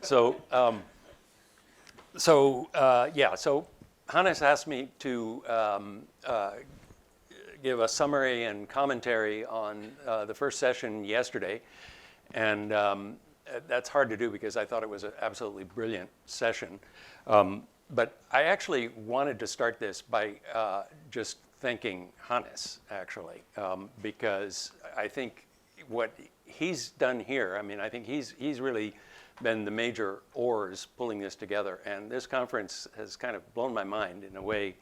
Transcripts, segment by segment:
So Hannes asked me to give a summary and commentary on the first session yesterday, and that's hard to do because I thought it was an absolutely brilliant session. But I actually wanted to start this by just thanking Hannes, actually, because I think what he's done here, I mean, I think he's really been the major oars pulling this together. And this conference has kind of blown my mind in a way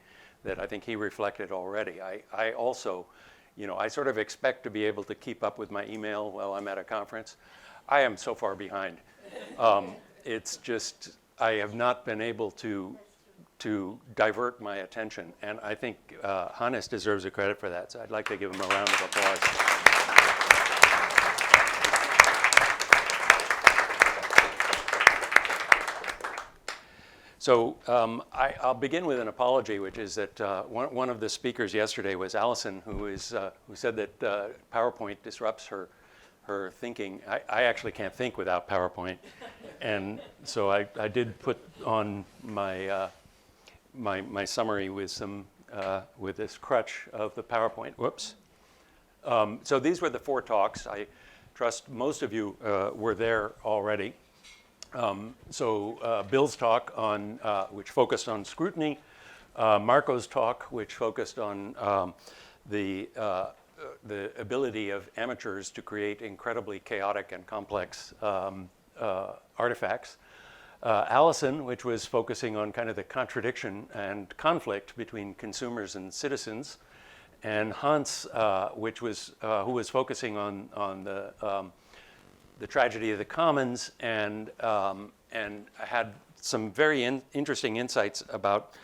that I think he reflected already. I also, I sort of expect to be able to keep up with my email while I'm at a conference. I am so far behind. It's just, I have not been able to divert my attention. And I think Hannes deserves a credit for that. So I'd like to give him a round of applause. So I'll begin with an apology, which is that one of the speakers yesterday was Allison, who said that PowerPoint disrupts her thinking. I actually can't think without PowerPoint, and so I did put on my my summary with with this crutch of the PowerPoint. Whoops. So these were the 4 talks. I trust most of you were there already. Bill's talk on which focused on scrutiny, Marco's talk which focused on the ability of amateurs to create incredibly chaotic and complex artifacts. Allison, which was focusing on kind of the contradiction and conflict between consumers and citizens, and Hans, which was who was focusing on the tragedy of the commons, and had some very interesting insights about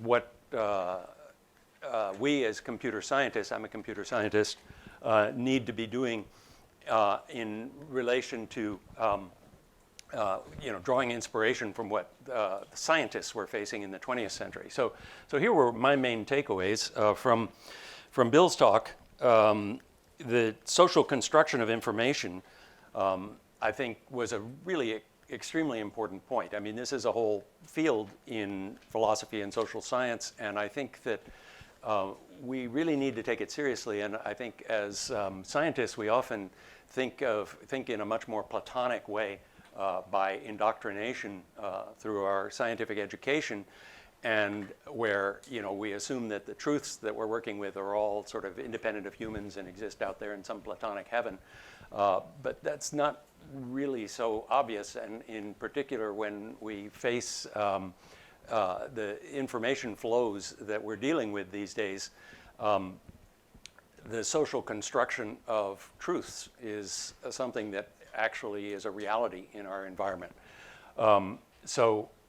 what we as computer scientists, I'm a computer scientist, need to be doing in relation to drawing inspiration from what the scientists were facing in the 20th century. So here were my main takeaways from Bill's talk. The social construction of information, I think, was a really extremely important point. I mean, this is a whole field in philosophy and social science, and I think that we really need to take it seriously. And I think as scientists, we often think in a much more Platonic way by indoctrination through our scientific education, and where we assume that the truths that we're working with are all sort of independent of humans and exist out there in some Platonic heaven. But that's not really so obvious, and in particular when we face the information flows that we're dealing with these days, the social construction of truths is something that actually is a reality in our environment.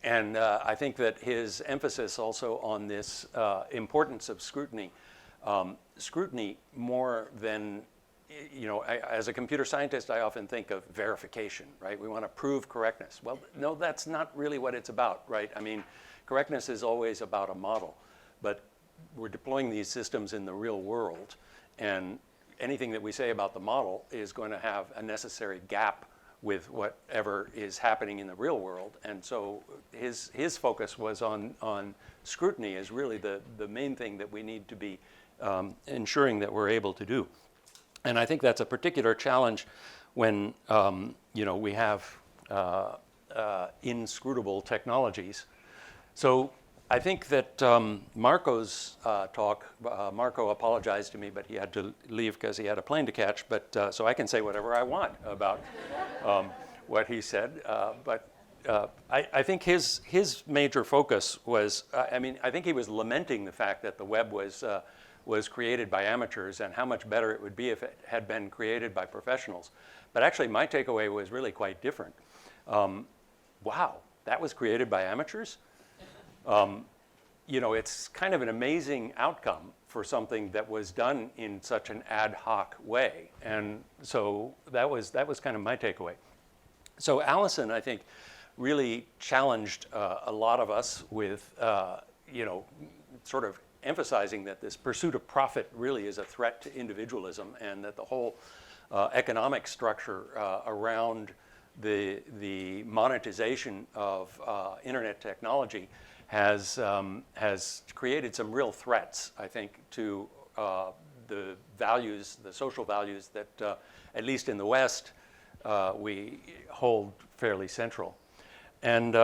And I think that his emphasis also on this importance of scrutiny, scrutiny more than, as a computer scientist, I often think of verification, right? We want to prove correctness. Well, no, that's not really what it's about, right? I mean, correctness is always about a model, but we're deploying these systems in the real world, and anything that we say about the model is going to have a necessary gap with whatever is happening in the real world. And so his focus was on scrutiny as really the main thing that we need to be ensuring that we're able to do. And I think that's a particular challenge when we have inscrutable technologies. So I think that Marco's talk, Marco apologized to me, but he had to leave because he had a plane to catch. But so I can say whatever I want about what he said. But I think his major focus was, I think he was lamenting the fact that the web was created by amateurs and how much better it would be if it had been created by professionals. But actually, my takeaway was really quite different. Wow, that was created by amateurs? It's kind of an amazing outcome for something that was done in such an ad hoc way. And so that was kind of my takeaway. So Allison, I think, really challenged a lot of us with, sort of emphasizing that this pursuit of profit really is a threat to individualism, and that the whole economic structure around the monetization of internet technology has created some real threats, I think, to the values, the social values that, at least in the West, we hold fairly central. And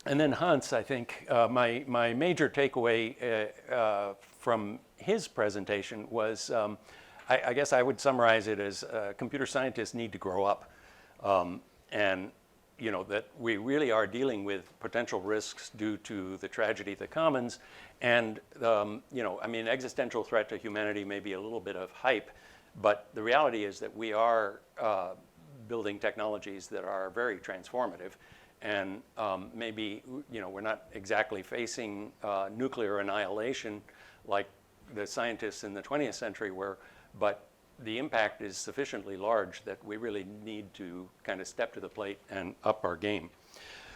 then Hans, I think, my major takeaway from his presentation was, I guess I would summarize it as computer scientists need to grow up. And that we really are dealing with potential risks due to the tragedy of the commons. And, existential threat to humanity may be a little bit of hype, but the reality is that we are building technologies that are very transformative. And maybe, we're not exactly facing nuclear annihilation like the scientists in the 20th century were, but the impact is sufficiently large that we really need to kind of step to the plate and up our game.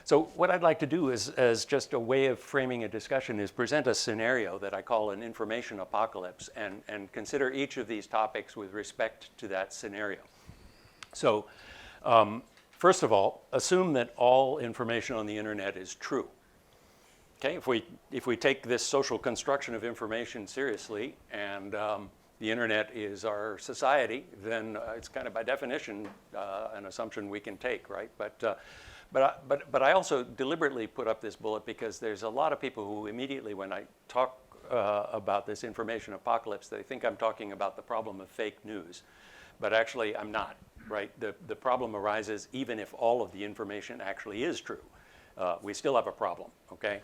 So what I'd like to do is, as just a way of framing a discussion, is present a scenario that I call an information apocalypse and consider each of these topics with respect to that scenario. So first of all, assume that all information on the internet is true. Okay, if we take this social construction of information seriously and the internet is our society, then it's kind of by definition an assumption we can take, right? But I also deliberately put up this bullet because there's a lot of people who immediately, when I talk about this information apocalypse, they think I'm talking about the problem of fake news, but actually I'm not, right? The problem arises even if all of the information actually is true. We still have a problem, okay?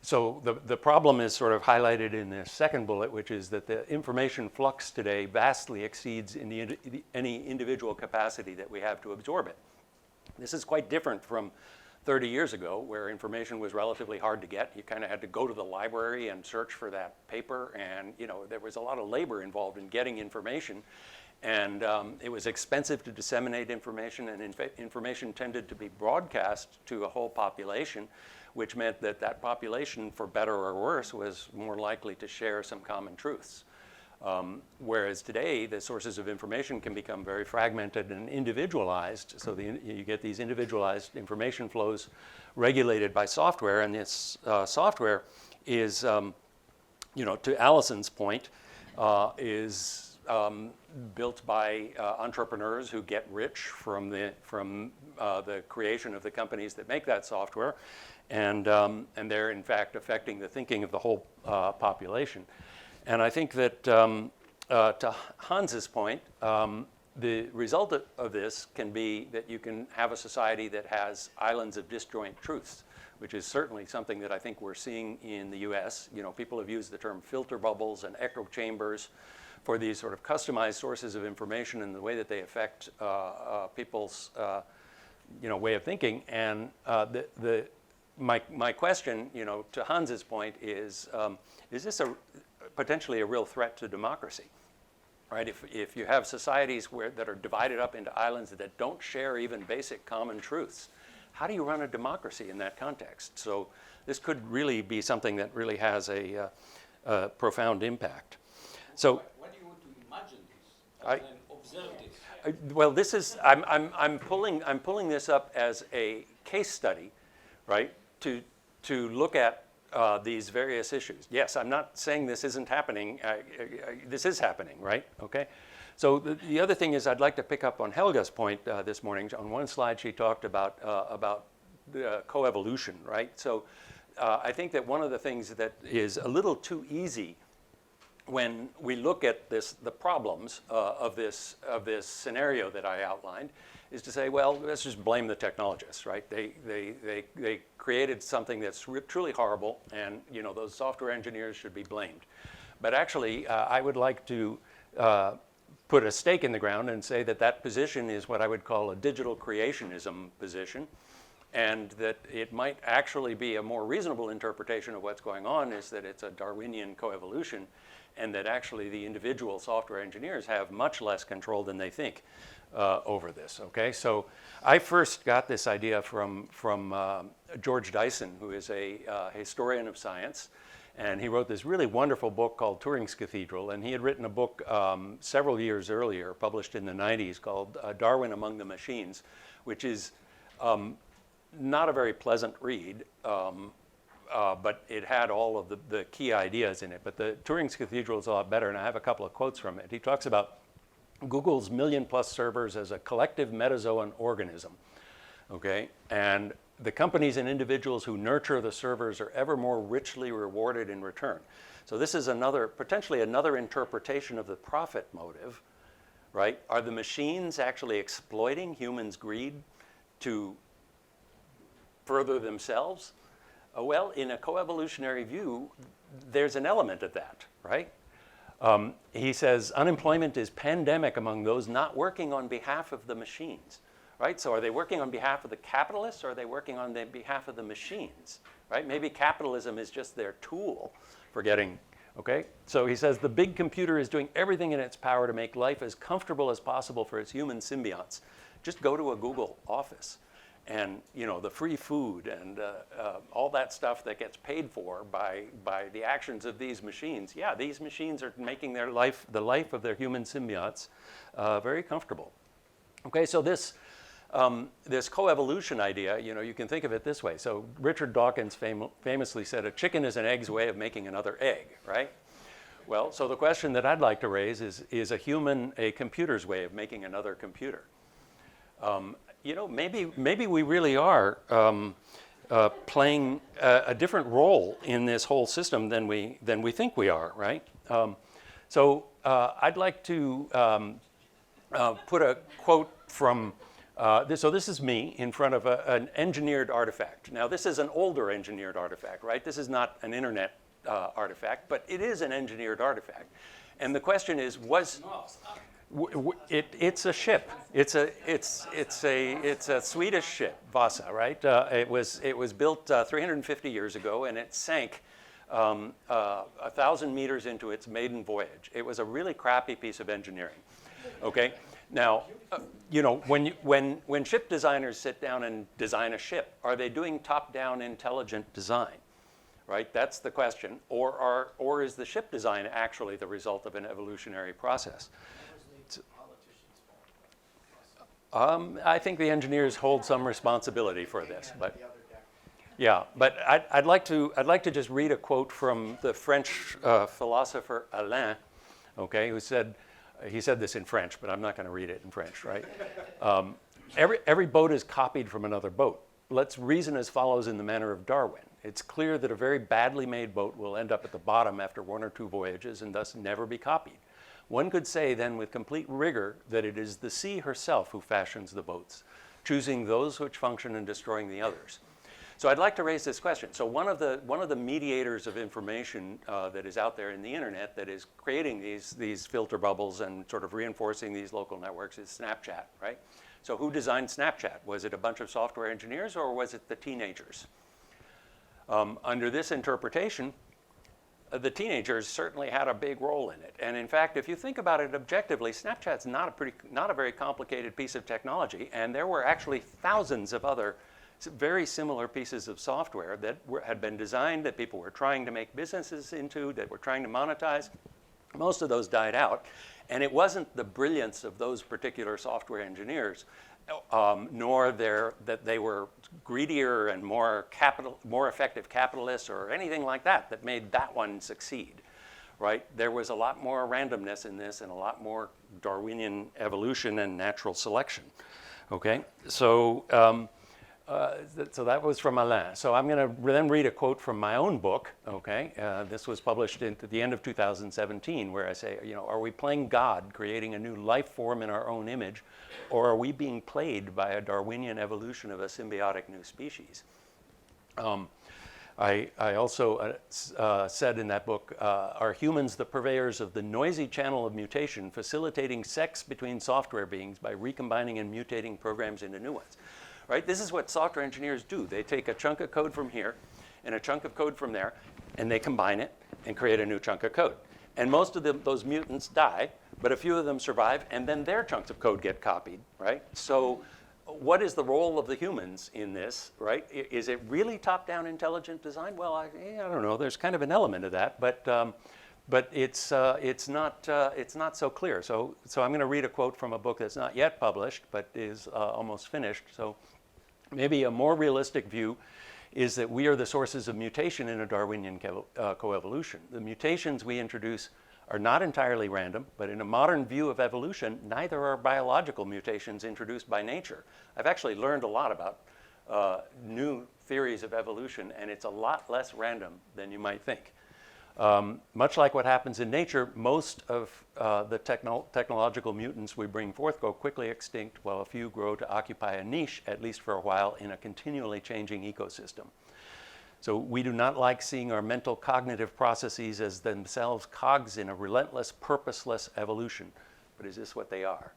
So the problem is sort of highlighted in this second bullet, which is that the information flux today vastly exceeds any individual capacity that we have to absorb it. This is quite different from 30 years ago, where information was relatively hard to get. You kind of had to go to the library and search for that paper, and there was a lot of labor involved in getting information. And it was expensive to disseminate information, and information tended to be broadcast to a whole population, which meant that that population, for better or worse, was more likely to share some common truths. Whereas today, the sources of information can become very fragmented and individualized, so you get these individualized information flows regulated by software, and this software is, to Allison's point, is built by entrepreneurs who get rich from the creation of the companies that make that software, and they're in fact affecting the thinking of the whole population. And I think that to Hans's point, the result of this can be that you can have a society that has islands of disjoint truths, which is certainly something that I think we're seeing in the US. People have used the term filter bubbles and echo chambers for these sort of customized sources of information and the way that they affect people's way of thinking. And my question, to Hans's point is this potentially a real threat to democracy, right? If you have societies that are divided up into islands that don't share even basic common truths, how do you run a democracy in that context? So this could really be something that really has a profound impact. So why do you want to imagine this and observe this? Well, this is I'm pulling this up as a case study, right? To look at these various issues. Yes, I'm not saying this isn't happening. This is happening, right? Okay. So the other thing is, I'd like to pick up on Helga's point this morning. On one slide, she talked about coevolution, right? So I think that one of the things that is a little too easy when we look at the problems of this scenario that I outlined, is to say, well, let's just blame the technologists, right? They created something that's truly horrible, and those software engineers should be blamed. But actually, I would like to put a stake in the ground and say that position is what I would call a digital creationism position, and that it might actually be a more reasonable interpretation of what's going on is that it's a Darwinian coevolution, and that actually the individual software engineers have much less control than they think over this, okay? So I first got this idea from George Dyson, who is a historian of science, And he wrote this really wonderful book called Turing's Cathedral. And he had written a book several years earlier, published in the 90s, called Darwin Among the Machines, which is not a very pleasant read, but it had all of the key ideas in it. But the Turing's Cathedral is a lot better, and I have a couple of quotes from it. He talks about Google's million-plus servers as a collective metazoan organism, okay? And the companies and individuals who nurture the servers are ever more richly rewarded in return. So this is potentially another interpretation of the profit motive, right? Are the machines actually exploiting humans' greed to further themselves? Well, in a coevolutionary view, there's an element of that, right? He says unemployment is pandemic among those not working on behalf of the machines. Right? So are they working on behalf of the capitalists, or are they working on behalf of the machines? Right? Maybe capitalism is just their tool for getting, okay? So he says the big computer is doing everything in its power to make life as comfortable as possible for its human symbionts. Just go to a Google office and, you know, the free food and all that stuff that gets paid for by the actions of these machines. Yeah, these machines are making their life, the life of their human symbionts, very comfortable. Okay, so this coevolution idea, you know, you can think of it this way. So Richard Dawkins famously said, a chicken is an egg's way of making another egg, right? Well, so the question that I'd like to raise is a human a computer's way of making another computer? You know, maybe we really are playing a different role in this whole system than we think we are, right? So I'd like to put a quote from so this is me in front of an engineered artifact. Now, this is an older engineered artifact, right? This is not an internet artifact, but it is an engineered artifact. And the question is, it's a ship. It's a Swedish ship, Vasa, right? It was built 350 years ago, and it sank 1,000 meters into its maiden voyage. It was a really crappy piece of engineering. Okay. Now, you know, when ship designers sit down and design a ship, are they doing top-down intelligent design, right? That's the question. Or is the ship design actually the result of an evolutionary process? I think the engineers hold some responsibility for this, but yeah. But I'd like to just read a quote from the French philosopher Alain, okay, who said. He said this in French, but I'm not going to read it in French, right? Every boat is copied from another boat. Let's reason as follows in the manner of Darwin. It's clear that a very badly made boat will end up at the bottom after one or two voyages and thus never be copied. One could say then with complete rigor that it is the sea herself who fashions the boats, choosing those which function and destroying the others. So I'd like to raise this question. So one of the mediators of information that is out there in the internet that is creating these filter bubbles and sort of reinforcing these local networks is Snapchat, right? So who designed Snapchat? Was it a bunch of software engineers, or was it the teenagers? Under this interpretation, the teenagers certainly had a big role in it. And in fact, if you think about it objectively, Snapchat's not a very complicated piece of technology, and there were actually thousands of other very similar pieces of software that had been designed, that people were trying to make businesses into, that were trying to monetize. Most of those died out. And it wasn't the brilliance of those particular software engineers, nor that they were greedier and more effective capitalists or anything like that made that one succeed, right? There was a lot more randomness in this and a lot more Darwinian evolution and natural selection, okay? So that was from Alain. So I'm going to then read a quote from my own book, okay? This was published at the end of 2017, where I say, you know, are we playing God, creating a new life form in our own image, or are we being played by a Darwinian evolution of a symbiotic new species? I also said in that book, are humans the purveyors of the noisy channel of mutation, facilitating sex between software beings by recombining and mutating programs into new ones? Right? This is what software engineers do. They take a chunk of code from here and a chunk of code from there, and they combine it and create a new chunk of code. And most of those mutants die, but a few of them survive, and then their chunks of code get copied, right? So what is the role of the humans in this, right? Is it really top-down intelligent design? Well, I don't know. There's kind of an element of that, but it's not so clear. So I'm going to read a quote from a book that's not yet published, but is almost finished. So maybe a more realistic view is that we are the sources of mutation in a Darwinian coevolution. The mutations we introduce are not entirely random, but in a modern view of evolution, neither are biological mutations introduced by nature. I've actually learned a lot about new theories of evolution, and it's a lot less random than you might think. Much like what happens in nature, most of the technological mutants we bring forth go quickly extinct, while a few grow to occupy a niche, at least for a while, in a continually changing ecosystem. So we do not like seeing our mental cognitive processes as themselves cogs in a relentless, purposeless evolution. But is this what they are?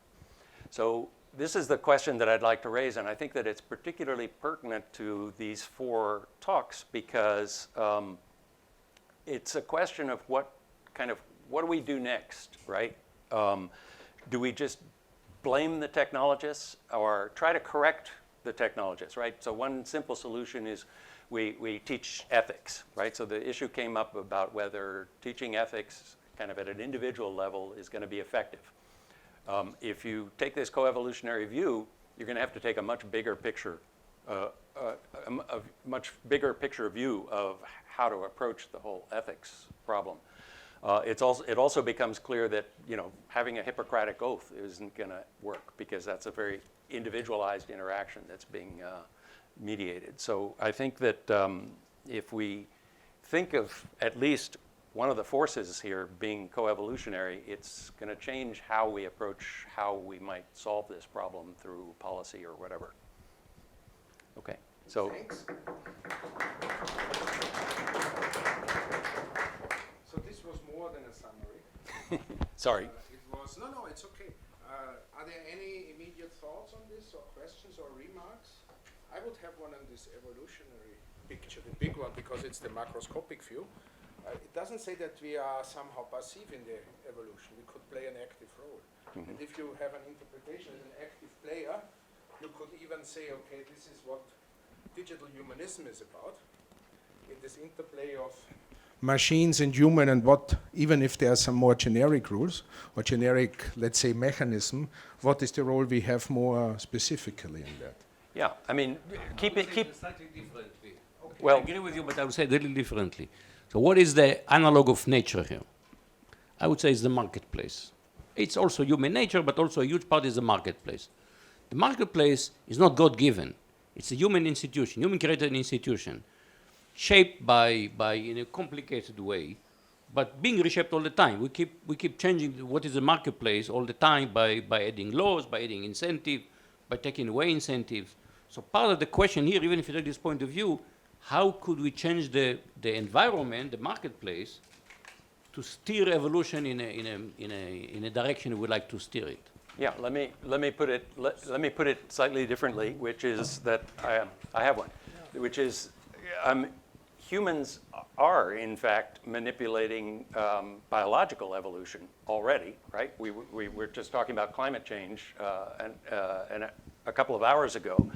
So this is the question that I'd like to raise, and I think that it's particularly pertinent to these 4 talks because it's a question of what do we do next, right? Do we just blame the technologists or try to correct the technologists, right? So one simple solution is we teach ethics, right? So the issue came up about whether teaching ethics kind of at an individual level is going to be effective. If you take this coevolutionary view, you're going to have to take a much bigger picture, a much bigger picture view of how to approach the whole ethics problem. It also becomes clear that having a Hippocratic oath isn't going to work because that's a very individualized interaction that's being mediated. So I think that if we think of at least one of the forces here being coevolutionary, it's going to change how we approach how we might solve this problem through policy or whatever. Okay, so. Thanks. So this was more than a summary. Sorry. It was, no, it's okay. Are there any immediate thoughts on this or questions or remarks? I would have one on this evolutionary picture, the big one, because it's the macroscopic view. It doesn't say that we are somehow passive in the evolution. We could play an active role. Mm-hmm. And if you have an interpretation as an active player, you could even say, okay, this is what digital humanism is about, in this interplay of machines and human, and what, even if there are some more generic rules or generic, let's say, mechanism, what is the role we have more specifically in that? Yeah, I mean, keep slightly differently. Okay. Well, I agree with you, but I would say it a little differently. So what is the analog of nature here? I would say it's the marketplace. It's also human nature, but also a huge part is the marketplace. The marketplace is not God-given. It's a human institution, human-created institution, shaped by in a complicated way, but being reshaped all the time. We keep changing what is the marketplace all the time by adding laws, by adding incentive, by taking away incentives. So part of the question here, even if you take this point of view, how could we change the environment, the marketplace, to steer evolution in a direction we would like to steer it? Yeah, let me put it slightly differently, which is that I have one, which is humans are in fact manipulating biological evolution already, right? We were just talking about climate change and a couple of hours ago,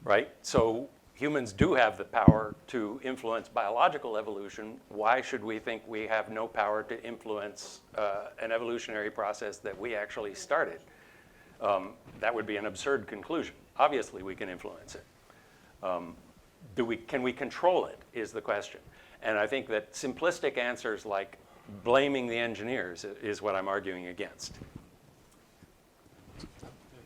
right? So humans do have the power to influence biological evolution. Why should we think we have no power to influence an evolutionary process that we actually started? That would be an absurd conclusion. Obviously, we can influence it. Can we control it is the question. And I think that simplistic answers like blaming the engineers is what I'm arguing against.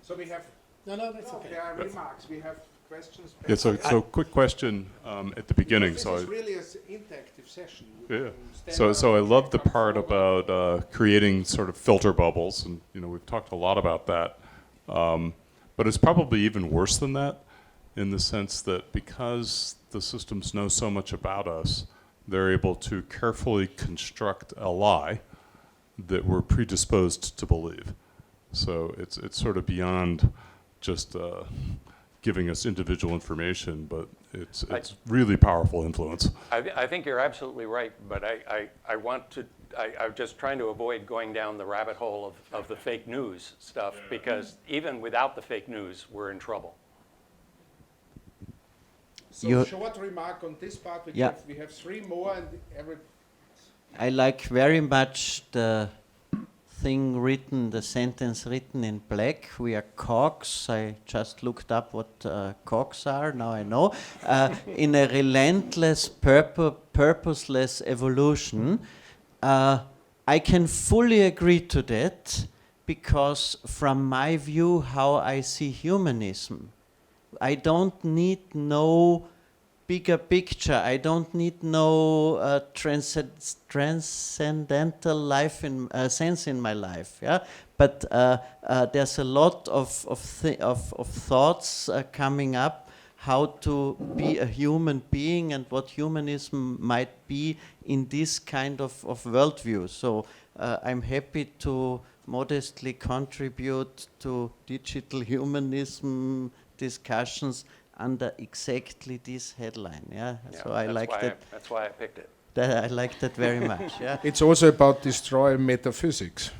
So we have... No, that's okay. There are remarks. We have questions. Yeah, so quick question at the beginning. This is really an interactive session. Yeah. So I love the part about creating sort of filter bubbles, and we've talked a lot about that. But it's probably even worse than that, in the sense that because the systems know so much about us, they're able to carefully construct a lie that we're predisposed to believe. So it's sort of beyond just giving us individual information, but it's really powerful influence. I think you're absolutely right, but I'm just trying to avoid going down the rabbit hole of the fake news stuff, because even without the fake news, we're in trouble. So short remark on this part. We have 3 more, and every. I like very much the thing written, the sentence written in black. We are cogs. I just looked up what cogs are. Now I know. In a relentless, purposeless evolution. I can fully agree to that, because from my view, how I see humanism, I don't need no bigger picture. I don't need no transcendental life in sense in my life. Yeah, but there's a lot of thoughts coming up how to be a human being and what humanism might be in this kind of worldview. So I'm happy to modestly contribute to digital humanism discussions under exactly this headline. Yeah, so I like that. That's why I picked it. I like that very much. Yeah. It's also about destroying metaphysics.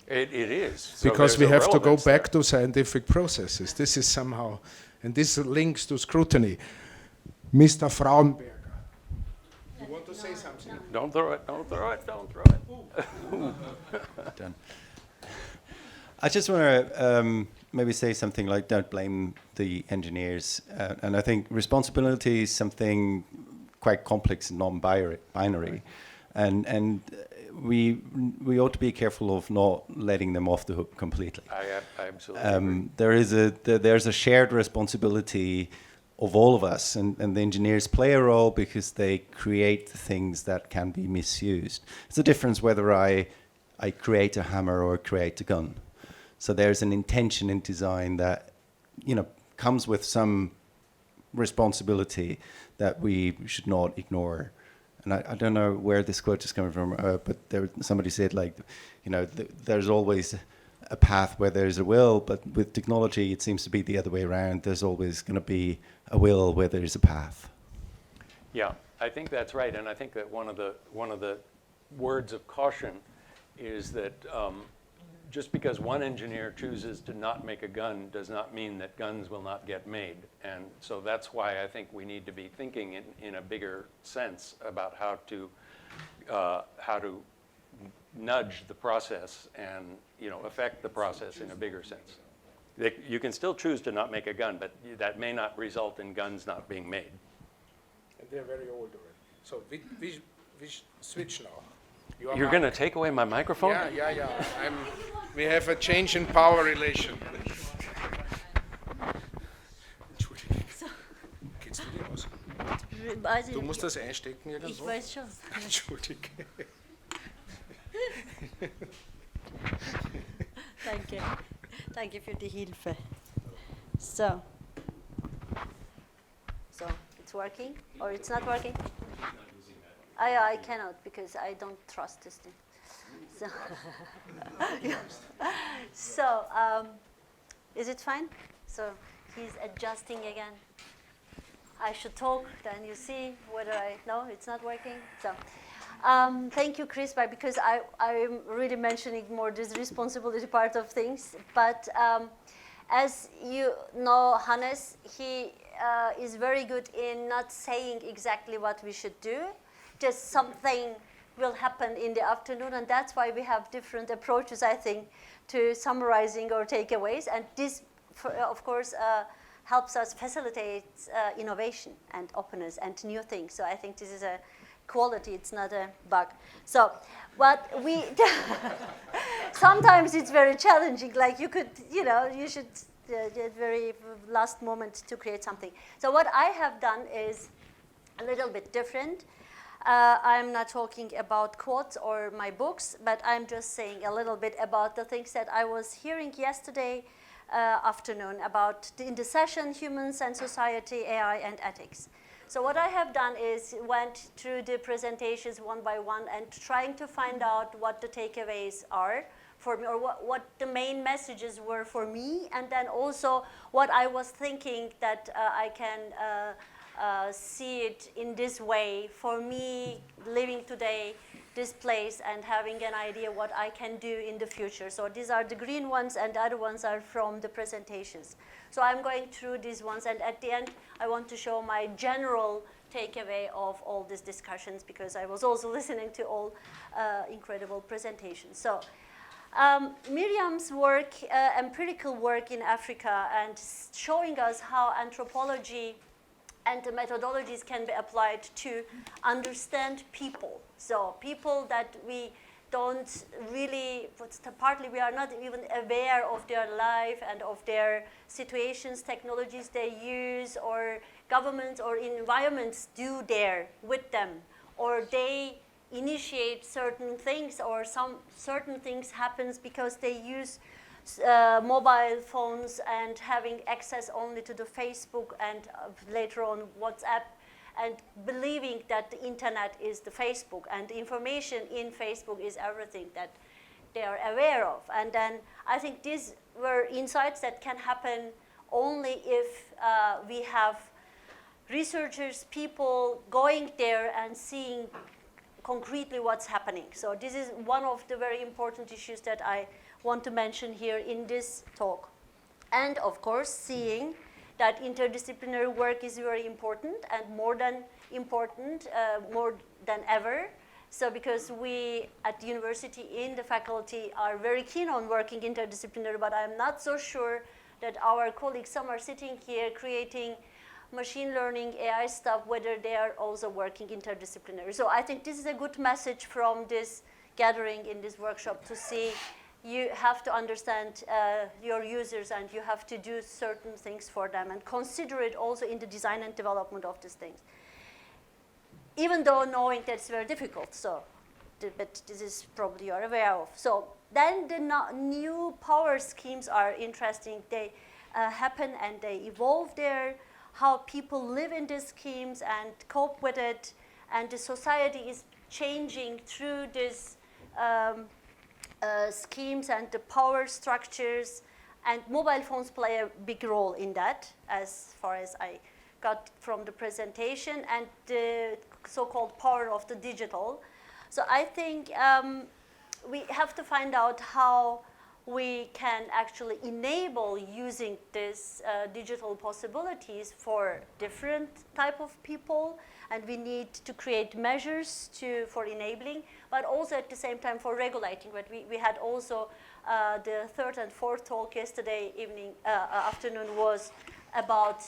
It is. So Because we have to go relevance back to scientific processes. This is somehow, and this links to scrutiny. Mr. Frauenberger, you want to say something? Don't throw it, don't throw it, don't throw it. Done. I just want to maybe say something like, don't blame the engineers. And I think responsibility is something quite complex and non-binary. And we ought to be careful of not letting them off the hook completely. I absolutely agree. There's a shared responsibility of all of us, and the engineers play a role because they create things that can be misused. It's a difference whether I create a hammer or create a gun. So there's an intention in design that, comes with some responsibility that we should not ignore. And I don't know where this quote is coming from, but somebody said, there's always a path where there's a will, but with technology, it seems to be the other way around. There's always going to be a will where there's a path. Yeah, I think that's right, and I think that one of the words of caution is that just because one engineer chooses to not make a gun does not mean that guns will not get made. And so that's why I think we need to be thinking in a bigger sense about how to nudge the process and affect the process in a bigger sense. You can still choose to not make a gun, but that may not result in guns not being made. And they're very old already. So we switch now. You're going to take away my microphone? Yeah. We have a change in power relation. Entschuldigung. Geht's dir nicht aus? Du musst das einstecken irgendwo. Ich weiß schon. Entschuldige. Danke. Danke für die Hilfe. So it's working or it's not working? I cannot because I don't trust this thing. So is it fine? So he's adjusting again. I should talk, then you see whether no, it's not working. So thank you, Chris, because I'm really mentioning more this responsibility part of things. But as you know, Hannes, he is very good in not saying exactly what we should do. Just something will happen in the afternoon, and that's why we have different approaches, I think, to summarizing or takeaways. And this, of course, helps us facilitate innovation and openness and new things. So I think this is a quality, it's not a bug. So what we, sometimes it's very challenging, like you should at very last moment to create something. So what I have done is a little bit different. I'm not talking about quotes or my books, but I'm just saying a little bit about the things that I was hearing yesterday afternoon about in the session, humans and society, AI and ethics. So what I have done is went through the presentations one by one and trying to find out what the takeaways are for me, or what the main messages were for me, and then also what I was thinking that I can see it in this way for me living today this place and having an idea what I can do in the future. So these are the green ones, and the other ones are from the presentations. So I'm going through these ones, and at the end, I want to show my general takeaway of all these discussions, because I was also listening to all incredible presentations. So Miriam's work, empirical work in Africa, and showing us how anthropology and the methodologies can be applied to understand people. So people that we don't really, partly we are not even aware of their life and of their situations, technologies they use, or governments or environments do there with them, or they initiate certain things, or some certain things happens because they use mobile phones and having access only to the Facebook and later on WhatsApp, and believing that the internet is the Facebook and the information in Facebook is everything that they are aware of. And then I think these were insights that can happen only if we have researchers, people going there and seeing concretely what's happening. So this is one of the very important issues that I want to mention here in this talk. And of course, seeing that interdisciplinary work is very important, and more than important, more than ever. So because we at the university in the faculty are very keen on working interdisciplinary, but I'm not so sure that our colleagues, some are sitting here creating machine learning, AI stuff, whether they are also working interdisciplinary. So I think this is a good message from this gathering in this workshop, to see you have to understand your users, and you have to do certain things for them and consider it also in the design and development of these things. Even though knowing that it's very difficult, so, but this is probably you're aware of. So then the new power schemes are interesting. They happen and they evolve there, how people live in these schemes and cope with it, and the society is changing through these schemes and the power structures, and mobile phones play a big role in that, as far as I got from the presentation, and the so-called power of the digital. So I think we have to find out how we can actually enable using these digital possibilities for different type of people, and we need to create measures for enabling, but also at the same time for regulating. But we had also the third and fourth talk yesterday afternoon was about,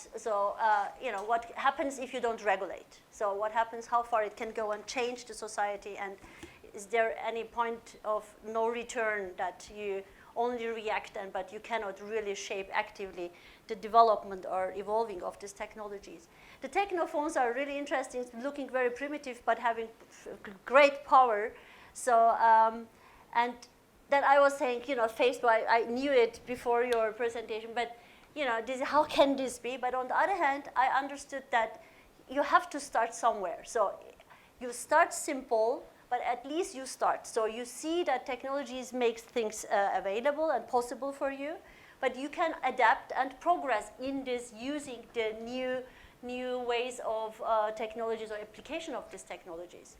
what happens if you don't regulate? So what happens, how far it can go and change the society, and is there any point of no return that you only react but you cannot really shape actively the development or evolving of these technologies. The technophones are really interesting, looking very primitive but having great power. So, and then I was saying, Facebook, I knew it before your presentation, but how can this be? But on the other hand, I understood that you have to start somewhere. So you start simple, but at least you start. So you see that technologies makes things available and possible for you, but you can adapt and progress in this using the new ways of technologies or application of these technologies.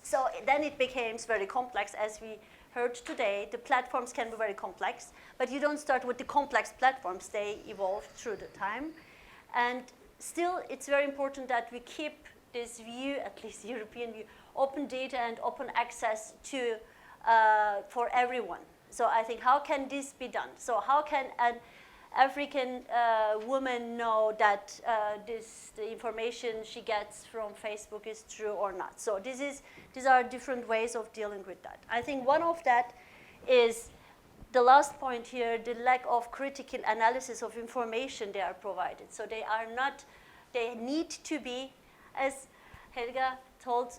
So then it becomes very complex, as we heard today. The platforms can be very complex, but you don't start with the complex platforms. They evolve through the time. And still, it's very important that we keep this view, at least the European view, open data and open access to for everyone. So I think, how can this be done? So how can an African woman know that the information she gets from Facebook is true or not? So these are different ways of dealing with that. I think one of that is the last point here, the lack of critical analysis of information they are provided. So they need to be, as Helga told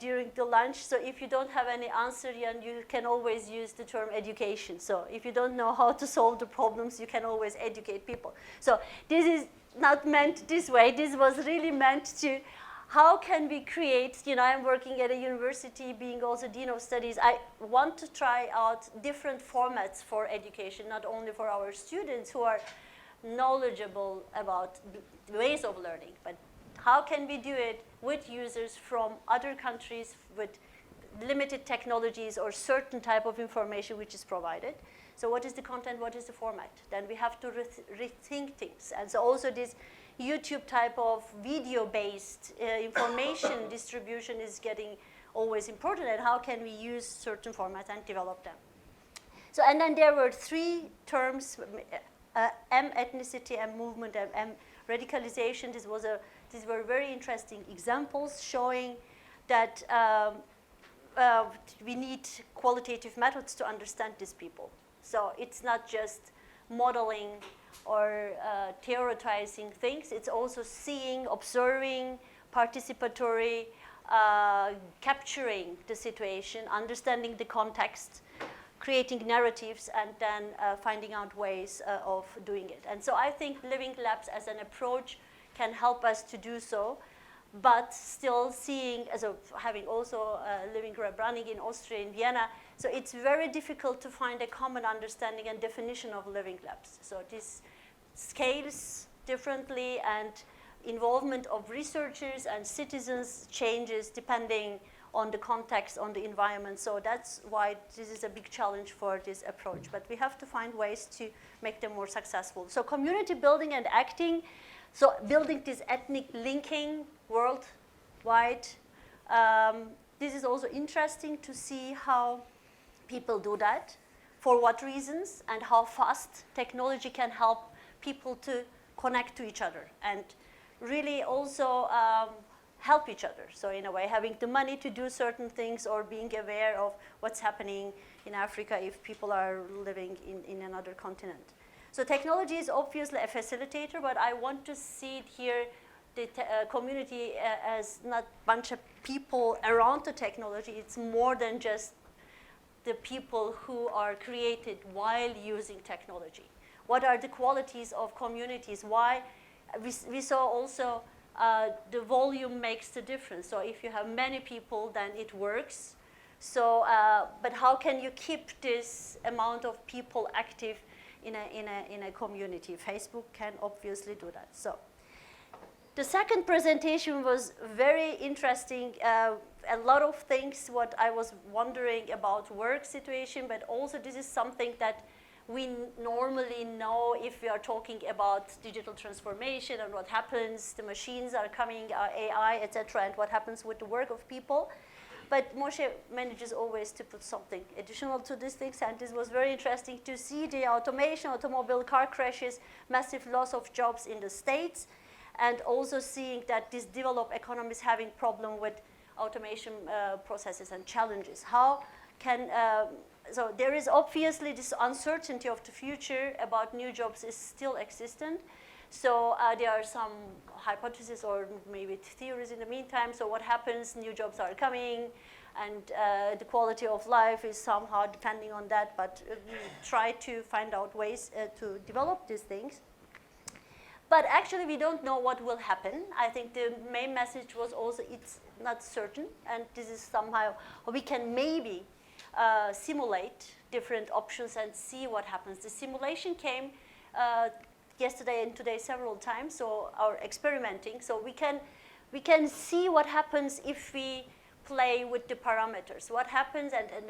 during the lunch, so if you don't have any answer, you can always use the term education. So if you don't know how to solve the problems, you can always educate people. So this is not meant this way. This was really meant to, how can we create, I'm working at a university, being also Dean of Studies. I want to try out different formats for education, not only for our students who are knowledgeable about ways of learning, but how can we do it with users from other countries with limited technologies or certain type of information which is provided. So what is the content, what is the format? Then we have to rethink things. And so also this YouTube type of video-based information distribution is getting always important, and how can we use certain formats and develop them? So, and then there were three terms, M, ethnicity, M, movement, and M, radicalization. These were very interesting examples showing that we need qualitative methods to understand these people. So it's not just modeling or theoretizing things, it's also seeing, observing, participatory, capturing the situation, understanding the context, creating narratives, and then finding out ways of doing it. And so I think living labs as an approach can help us to do so, but still seeing, as a, having also living lab running in Austria, in Vienna, so it's very difficult to find a common understanding and definition of living labs. So this scales differently, and involvement of researchers and citizens changes depending on the context, on the environment. So that's why this is a big challenge for this approach. But we have to find ways to make them more successful. So community building and acting, so building this ethnic linking worldwide. This is also interesting to see how people do that, for what reasons, and how fast technology can help people to connect to each other and really also help each other. So in a way, having the money to do certain things or being aware of what's happening in Africa if people are living in another continent. So technology is obviously a facilitator, but I want to see it here, the community as not a bunch of people around the technology. It's more than just the people who are created while using technology. What are the qualities of communities? Why? We saw also the volume makes the difference. So if you have many people, then it works. So, but how can you keep this amount of people active in a community? Facebook can obviously do that. So the second presentation was very interesting. A lot of things what I was wondering about work situation, but also this is something that we normally know if we are talking about digital transformation and what happens, the machines are coming, AI, etc., and what happens with the work of people. But Moshe manages always to put something additional to these things, and this was very interesting to see the automation, automobile car crashes, massive loss of jobs in the States, and also seeing that these developed economies having problem with automation processes and challenges. How can so there is obviously this uncertainty of the future about new jobs is still existent. So there are some hypotheses or maybe theories in the meantime. So what happens? New jobs are coming, and the quality of life is somehow depending on that. But we try to find out ways to develop these things. But actually, we don't know what will happen. I think the main message was also it's not certain, and this is somehow we can maybe simulate different options and see what happens. The simulation came yesterday and today several times, so our experimenting. So we can see what happens if we play with the parameters. What happens and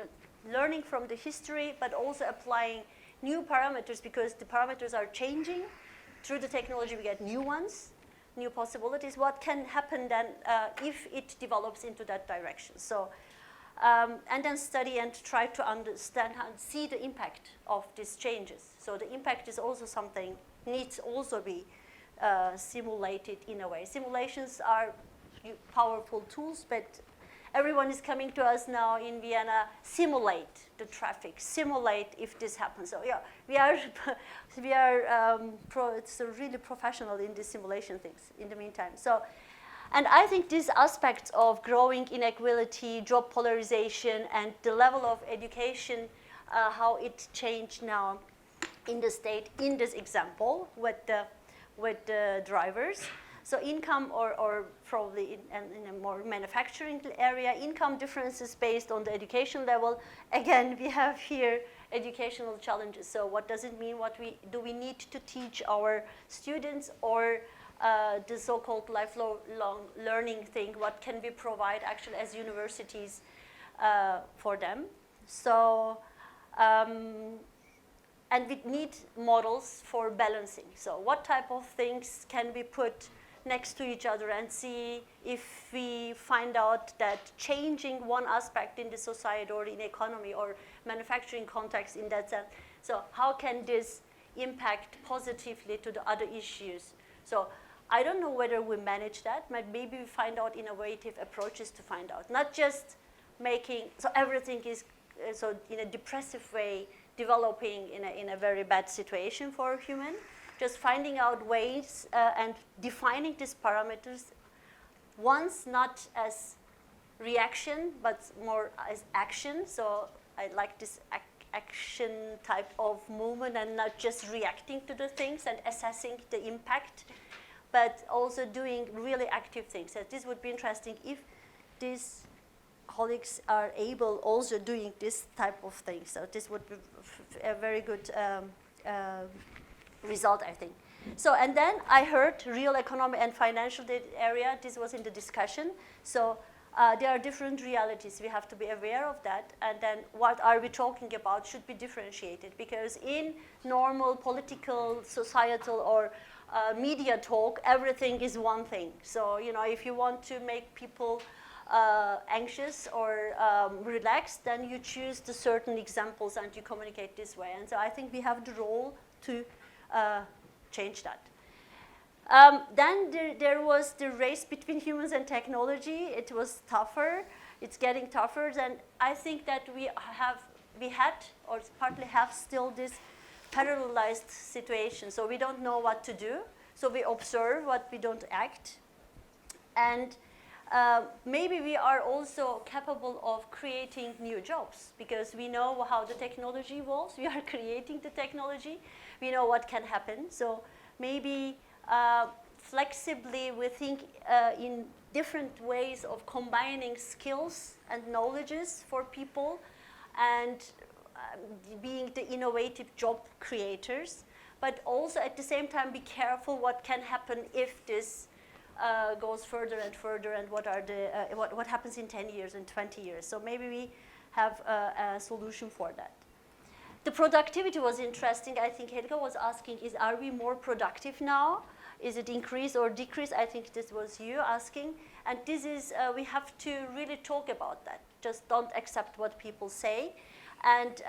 learning from the history, but also applying new parameters because the parameters are changing. Through the technology, we get new ones, new possibilities. What can happen then if it develops into that direction? So, and then study and try to understand and see the impact of these changes. So the impact is also something needs also be simulated in a way. Simulations are powerful tools, but everyone is coming to us now in Vienna, simulate the traffic, simulate if this happens. So yeah, we are it's really professional in the simulation things in the meantime. So, and I think these aspects of growing inequality, job polarization, and the level of education, how it changed now in the state, in this example with the drivers. So income or probably in a more manufacturing area, income differences based on the education level. Again, we have here educational challenges. So what does it mean? Do we need to teach our students or the so-called lifelong learning thing? What can we provide actually as universities for them. So, and we need models for balancing. So what type of things can we put next to each other and see if we find out that changing one aspect in the society or in economy or manufacturing context in that sense. So how can this impact positively to the other issues? So I don't know whether we manage that, but maybe we find out innovative approaches to find out. Not just making, so everything is, so in a depressive way, developing in a very bad situation for a human. Just finding out ways and defining these parameters, once not as reaction, but more as action. So I like this action type of movement and not just reacting to the things and assessing the impact, but also doing really active things. So this would be interesting if these colleagues are able also doing this type of thing. So this would be a very good result, I think. So, and then I heard real economic and financial area. This was in the discussion. So there are different realities. We have to be aware of that. And then what are we talking about should be differentiated. Because in normal political, societal, or media talk, everything is one thing. So, you know, if you want to make people anxious or relaxed, then you choose the certain examples and you communicate this way. And so I think we have the role to change that. Then there was the race between humans and technology. It was tougher. It's getting tougher. And I think that we had, or partly have still this parallelized situation. So we don't know what to do. So we observe what we don't act. And maybe we are also capable of creating new jobs because we know how the technology evolves. We are creating the technology. We know what can happen. So maybe flexibly we think in different ways of combining skills and knowledges for people and being the innovative job creators, but also at the same time be careful what can happen if this goes further and further, and what are the what happens in 10 years and 20 years. So maybe we have a solution for that. The productivity was interesting. I think Helga was asking, are we more productive now? Is it increase or decrease? I think this was you asking. And this is, we have to really talk about that. Just don't accept what people say. And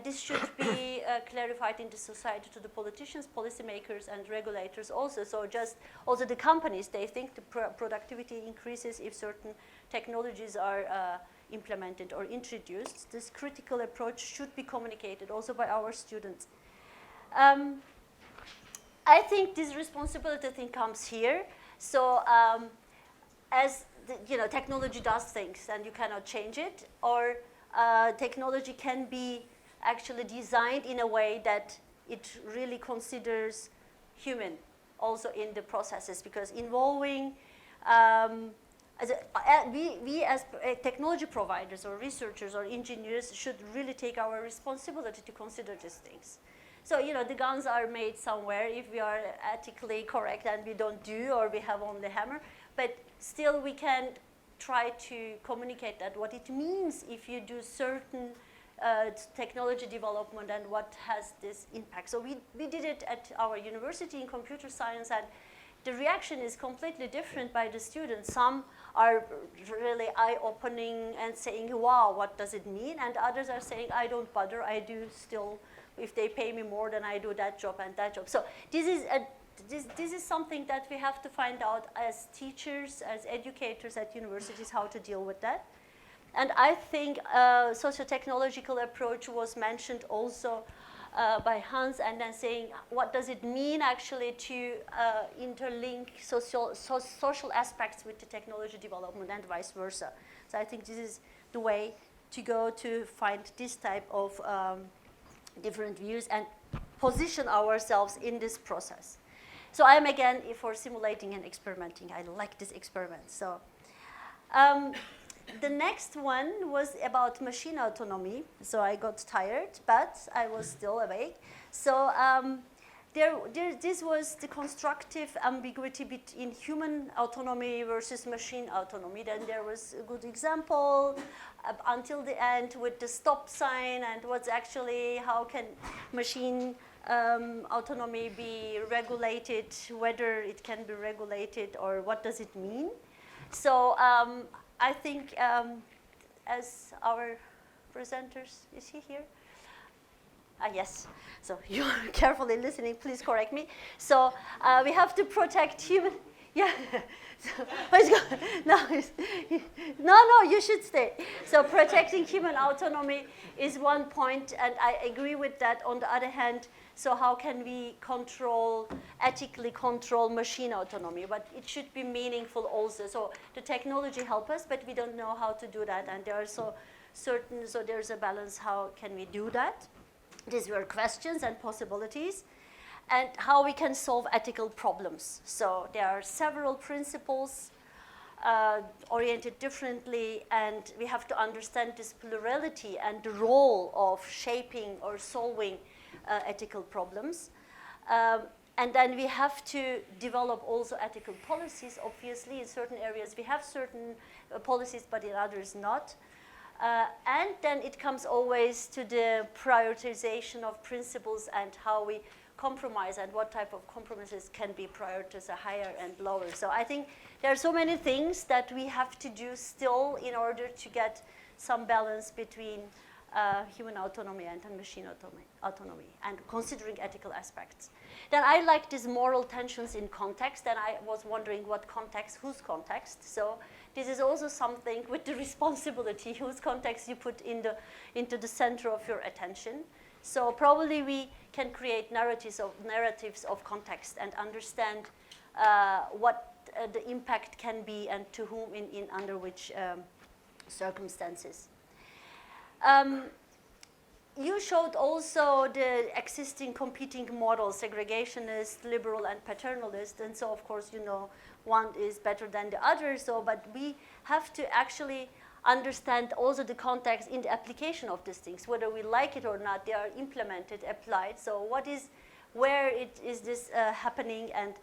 this should be clarified in the society to the politicians, policymakers, and regulators also. So just also the companies, they think the productivity increases if certain technologies are implemented or introduced. This critical approach should be communicated also by our students. I think this responsibility thing comes here. So as technology does things and you cannot change it, or technology can be actually designed in a way that it really considers human also in the processes, because involving we as technology providers or researchers or engineers should really take our responsibility to consider these things. So, the guns are made somewhere if we are ethically correct and we don't do, or we have on the hammer, but still we can try to communicate that what it means if you do certain technology development and what has this impact. So we did it at our university in computer science, and the reaction is completely different by the students. Some are really eye-opening and saying, wow, what does it mean? And others are saying, I don't bother, I do still, if they pay me more, then I do that job and that job. So this is something that we have to find out as teachers, as educators at universities, how to deal with that. And I think socio-technological approach was mentioned also by Hans, and then saying, what does it mean actually to interlink social aspects with the technology development and vice versa. So I think this is the way to go to find this type of different views and position ourselves in this process. So I am again for simulating and experimenting. I like this experiment. So the next one was about machine autonomy. So I got tired, but I was still awake. So this was the constructive ambiguity between human autonomy versus machine autonomy. Then there was a good example until the end with the stop sign and what's actually, how can machine autonomy be regulated, whether it can be regulated or what does it mean. So I think as our presenters, is he here? Yes, so you're carefully listening, please correct me. So we have to protect human, yeah. So, no, you should stay. So protecting human autonomy is one point, and I agree with that. On the other hand, so how can we ethically control machine autonomy? But it should be meaningful also. So the technology helps us, but we don't know how to do that, and there are so there's a balance, how can we do that? These were questions and possibilities, and how we can solve ethical problems. So there are several principles oriented differently, and we have to understand this plurality and the role of shaping or solving ethical problems. And then we have to develop also ethical policies. Obviously, in certain areas we have certain policies, but in others not. And then it comes always to the prioritization of principles and how we compromise and what type of compromises can be prioritized higher and lower. So I think there are so many things that we have to do still in order to get some balance between human autonomy and machine autonomy, and considering ethical aspects. Then I like these moral tensions in context, and I was wondering what context, whose context. So this is also something with the responsibility, whose context you put into the center of your attention. So probably we can create narratives of context and understand what the impact can be and to whom under which circumstances. You showed also the existing competing models, segregationist, liberal, and paternalist, and so of course, you know, one is better than the other. So, but we have to actually understand also the context in the application of these things, whether we like it or not. They are implemented, applied. So, where is this happening and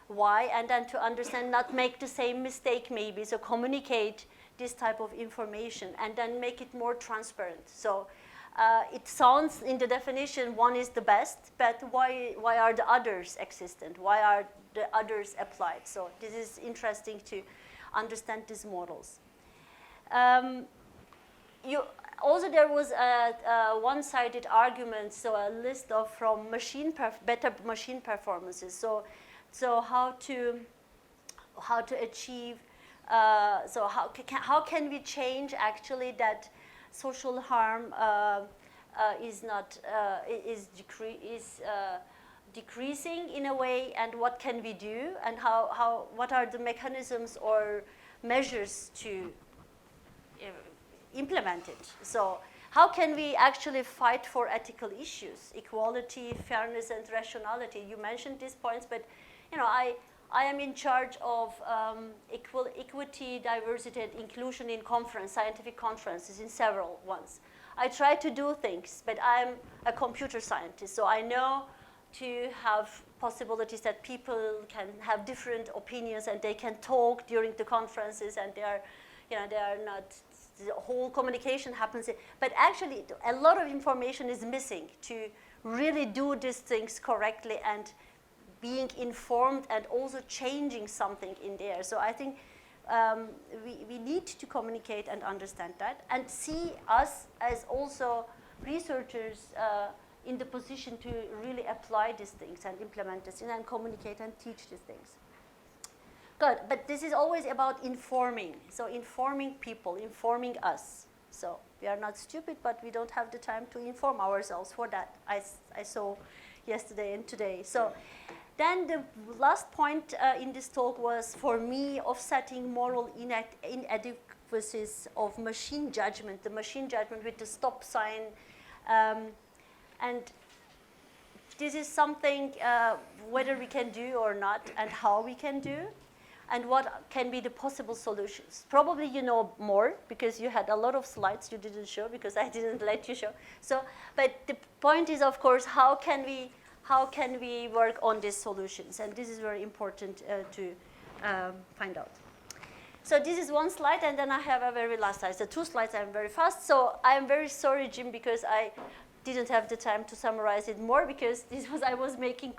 why? And then to understand, not make the same mistake maybe. So, communicate this type of information and then make it more transparent. So. It sounds in the definition one is the best, but why are the others existent? Why are the others applied? So this is interesting to understand these models. Also there was a one-sided argument, so a list of from better machine performances. So how to achieve? So how can we change actually that? Social harm is decreasing in a way, and what can we do, and what are the mechanisms or measures to implement it? So how can we actually fight for ethical issues, equality, fairness, and rationality? You mentioned these points, but you know, I am in charge of equity, diversity, and inclusion in scientific conferences in several ones. I try to do things, but I'm a computer scientist, so I know to have possibilities that people can have different opinions and they can talk during the conferences, and they are not, the whole communication happens. But actually, a lot of information is missing to really do these things correctly and being informed and also changing something in there. So I think we need to communicate and understand that, and see us as also researchers in the position to really apply these things and implement this and communicate and teach these things. Good, but this is always about informing. So informing people, informing us. So we are not stupid, but we don't have the time to inform ourselves for that. I saw yesterday and today. So. Then the last point in this talk was, for me, offsetting moral inadequacies of machine judgment, the machine judgment with the stop sign. And this is something, whether we can do or not, and how we can do, and what can be the possible solutions. Probably you know more, because you had a lot of slides you didn't show, because I didn't let you show. So, but the point is, of course, how can we how can we work on these solutions? And this is very important to find out. So this is one slide, and then I have a very last slide. The 2 slides are very fast. So I am very sorry, Jim, because I didn't have the time to summarize it more, because I was making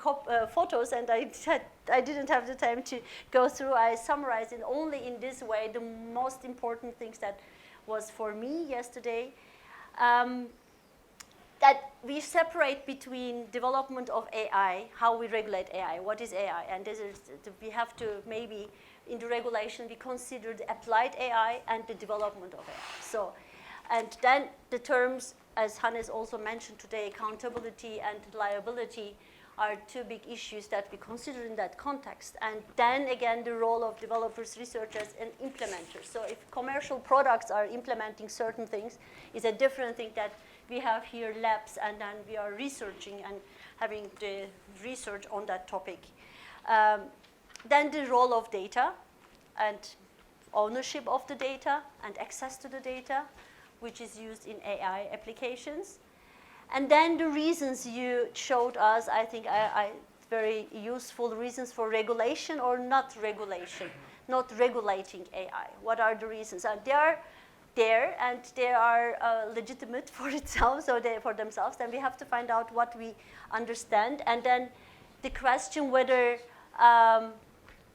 photos, and I didn't have the time to go through. I summarized it only in this way, the most important things that was for me yesterday. That we separate between development of AI, how we regulate AI, what is AI, and this is, we have to maybe in the regulation we consider the applied AI and the development of AI. So, and then the terms, as Hannes also mentioned today, accountability and liability are 2 big issues that we consider in that context. And then again, the role of developers, researchers, and implementers. So if commercial products are implementing certain things, it's a different thing that we have here labs, and then we are researching and having the research on that topic. Then the role of data and ownership of the data and access to the data, which is used in AI applications. And then the reasons you showed us, I think very useful reasons for regulation or not regulation, not regulating AI. What are the reasons? And they are there, and they are legitimate for itself, so for themselves. Then we have to find out what we understand. And then the question whether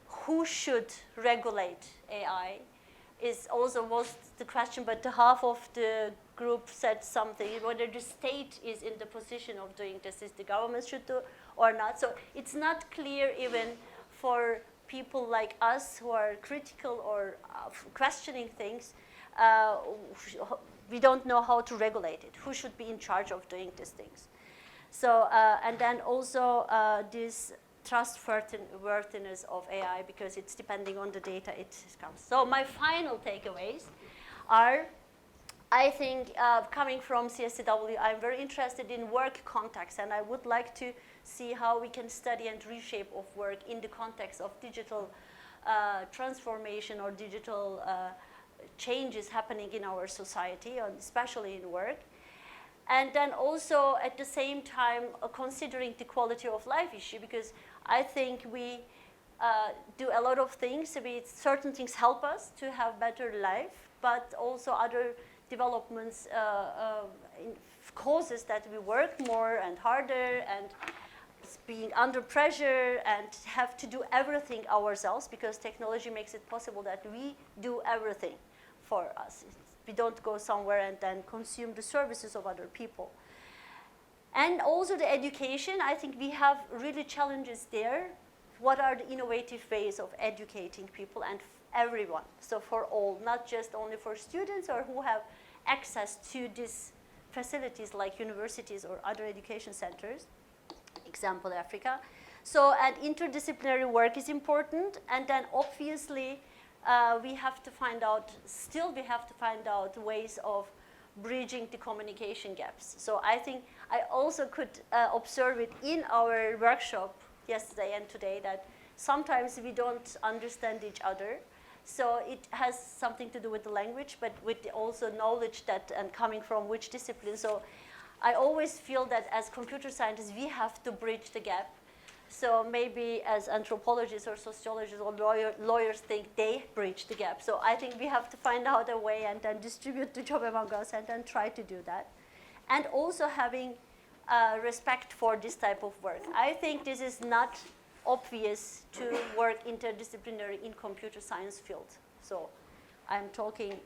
who should regulate AI is also was the question, but the half of the group said something, whether the state is in the position of doing this, is the government should do or not. So it's not clear even for people like us who are critical or questioning things. We don't know how to regulate it. Who should be in charge of doing these things? So, and then also this trustworthiness of AI, because it's depending on the data it comes. So my final takeaways are, I think, coming from CSCW, I'm very interested in work context, and I would like to see how we can study and reshape of work in the context of digital transformation or digital changes happening in our society, and especially in work. And then also at the same time considering the quality of life issue, because I think we do a lot of things. Certain things help us to have better life, but also other developments causes that we work more and harder and being under pressure and have to do everything ourselves, because technology makes it possible that we do everything for us. We don't go somewhere and then consume the services of other people. And also the education, I think we have really challenges there. What are the innovative ways of educating people and everyone? So for all, not just only for students or who have access to these facilities like universities or other education centers, example Africa. So and interdisciplinary work is important, and then obviously we have to find out ways of bridging the communication gaps. So I think I also could observe it in our workshop yesterday and today that sometimes we don't understand each other. So it has something to do with the language, but with also knowledge that and coming from which discipline. So I always feel that as computer scientists, we have to bridge the gap. So maybe as anthropologists or sociologists or lawyers think they bridge the gap. So I think we have to find out a way and then distribute the job among us and then try to do that. And also having respect for this type of work. I think this is not obvious to work interdisciplinary in computer science field. So I'm talking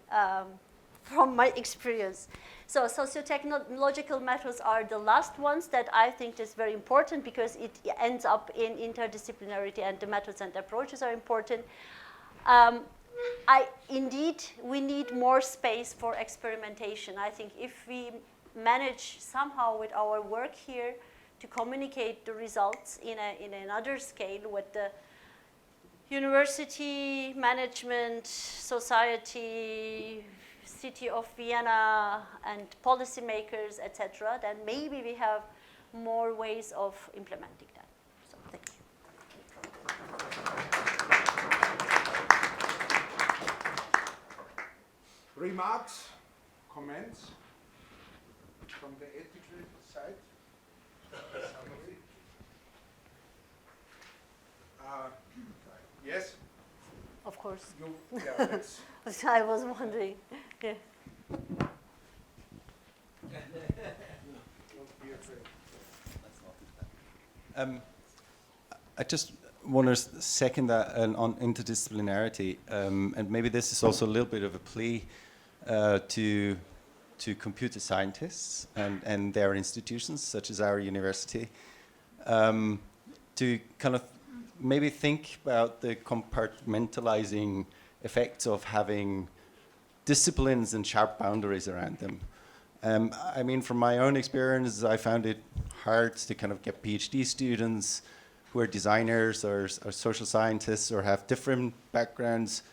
from my experience. So socio-technological methods are the last ones that I think is very important because it ends up in interdisciplinarity, and the methods and approaches are important. Indeed, we need more space for experimentation. I think if we manage somehow with our work here to communicate the results in another scale with the university, management, society, city of Vienna, and policymakers, etc., then maybe we have more ways of implementing that. So thank you. Remarks, comments from the ethical side? Somebody? Yes? Of course. Yeah, I was wondering. Yeah. don't be afraid. I just want to second that on interdisciplinarity, and maybe this is also a little bit of a plea to computer scientists and their institutions, such as our university, to kind of maybe think about the compartmentalizing effects of having disciplines and sharp boundaries around them. I mean, from my own experience, I found it hard to kind of get PhD students who are designers or social scientists or have different backgrounds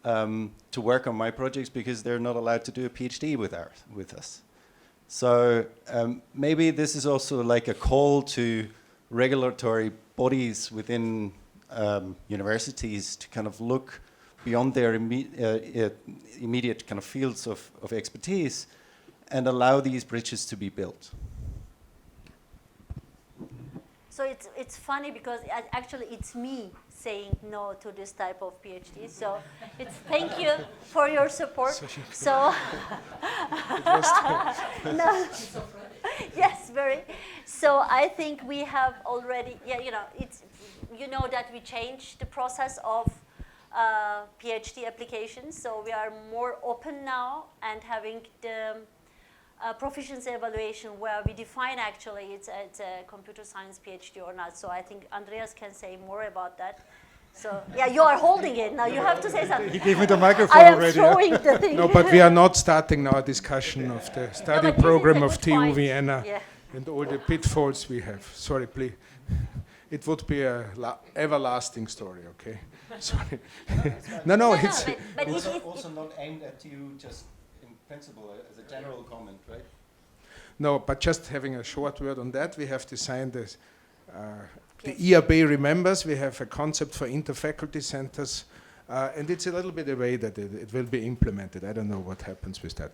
to work on my projects because they're not allowed to do a PhD with us. So maybe this is also like a call to regulatory bodies within universities to kind of look beyond their immediate kind of fields of expertise and allow these bridges to be built. So it's funny because actually it's me saying no to this type of PhD. So it's thank you for your support. So no. Yes, very. So I think we have already, you know that we changed the process of PhD applications. So we are more open now and having the proficiency evaluation where we define actually it's a computer science PhD or not. So I think Andreas can say more about that. So yeah, you are holding it now. You have to say something. He gave me the microphone I am already. throwing the thing. No, but we are not starting now a discussion of the study but this is program a of good TU point. Vienna Yeah. and all the pitfalls we have. Sorry, please. It would be a everlasting story, okay? Sorry. No, it's... But It's it- also not aimed at you just in principle as a general comment, right? No, but just having a short word on that, we have designed this. The ERB remembers we have a concept for interfaculty centers, and it's a little bit a way that it will be implemented. I don't know what happens with that.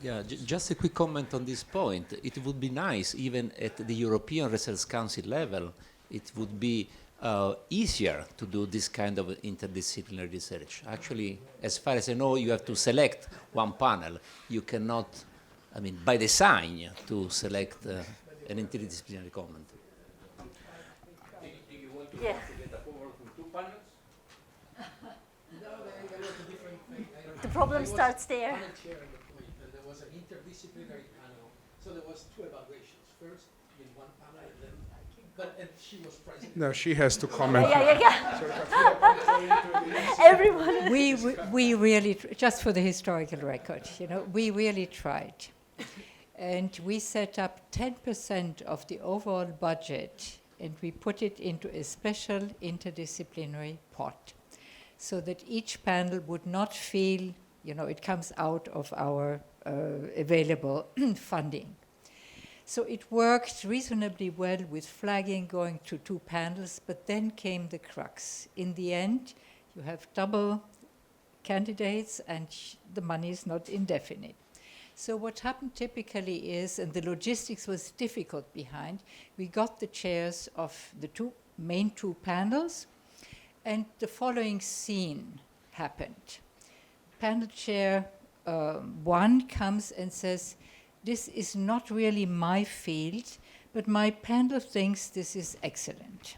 Yeah, just a quick comment on this point. It would be nice, even at the European Research Council level, it would be easier to do this kind of interdisciplinary research. Actually, as far as I know, you have to select one panel. You cannot, I mean, by design, to select an interdisciplinary comment. Do you want to Yeah. get approval from two panels? The problem starts there. Panel chair in the point, and there was an interdisciplinary panel. So there was two evaluations. First, in one panel, and then, and she was present. No, she has to comment. Yeah. Everyone. We really, just for the historical record, we really tried. And we set up 10% of the overall budget, and we put it into a special interdisciplinary pot, so that each panel would not feel, it comes out of our available funding. So it worked reasonably well with flagging going to two panels, but then came the crux. In the end, you have double candidates and the money is not indefinite. So what happened typically is, and the logistics was difficult behind, we got the chairs of the main two panels, and the following scene happened. Panel chair one comes and says, "This is not really my field, but my panel thinks this is excellent."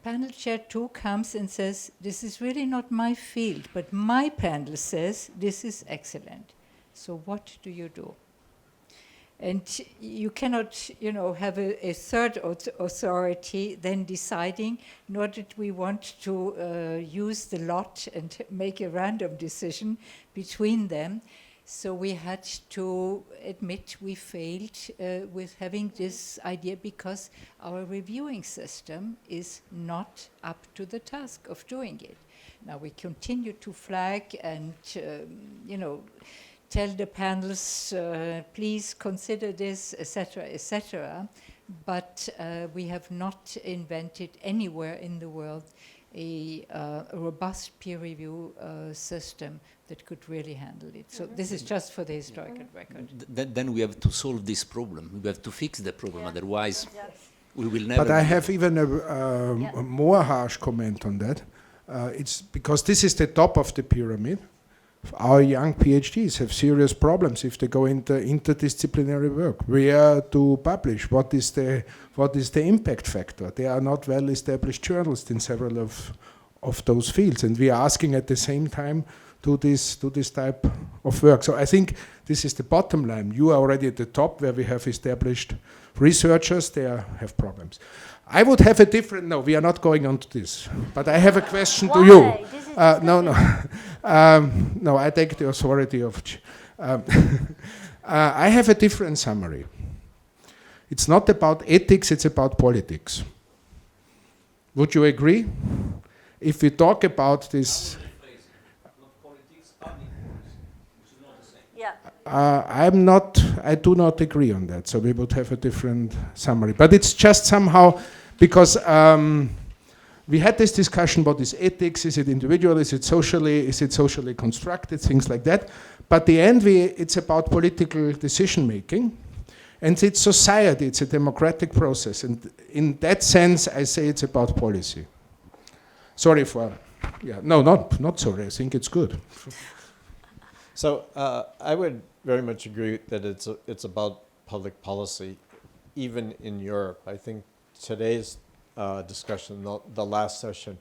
Panel chair 2 comes and says, "This is really not my field, but my panel says this is excellent." So what do you do? And you cannot, have a third authority then deciding, nor did we want to use the lot and make a random decision between them. So we had to admit we failed with having this idea because our reviewing system is not up to the task of doing it. Now we continue to flag and, tell the panels, please consider this, etc., etc. But we have not invented anywhere in the world a robust peer review system that could really handle it. So this is just for the historical record. Then we have to solve this problem. We have to fix the problem. Yeah. Otherwise, Yeah. we will never. But I be- have even a Yeah. more harsh comment on that. It's because this is the top of the pyramid. Our young PhDs have serious problems if they go into interdisciplinary work. Where to publish? What is the impact factor? There are not well-established journalists in several of those fields, and we are asking at the same time to this type of work. So I think this is the bottom line. You are already at the top where we have established researchers. They have problems. I would have a different. No, we are not going on to this. But I have a question to you. Why? This is No. No, I take the authority of. I have a different summary. It's not about ethics, it's about politics. Would you agree? If we talk about this, Yeah. I do not agree on that, so we would have a different summary. But it's just somehow, because we had this discussion, what is ethics, is it individual, is it socially constructed, things like that. But the end, it's about political decision making. And it's society, it's a democratic process. And in that sense, I say it's about policy. Sorry for, no, not sorry, I think it's good. So I would very much agree that it's about public policy, even in Europe. I think today's discussion, the last session,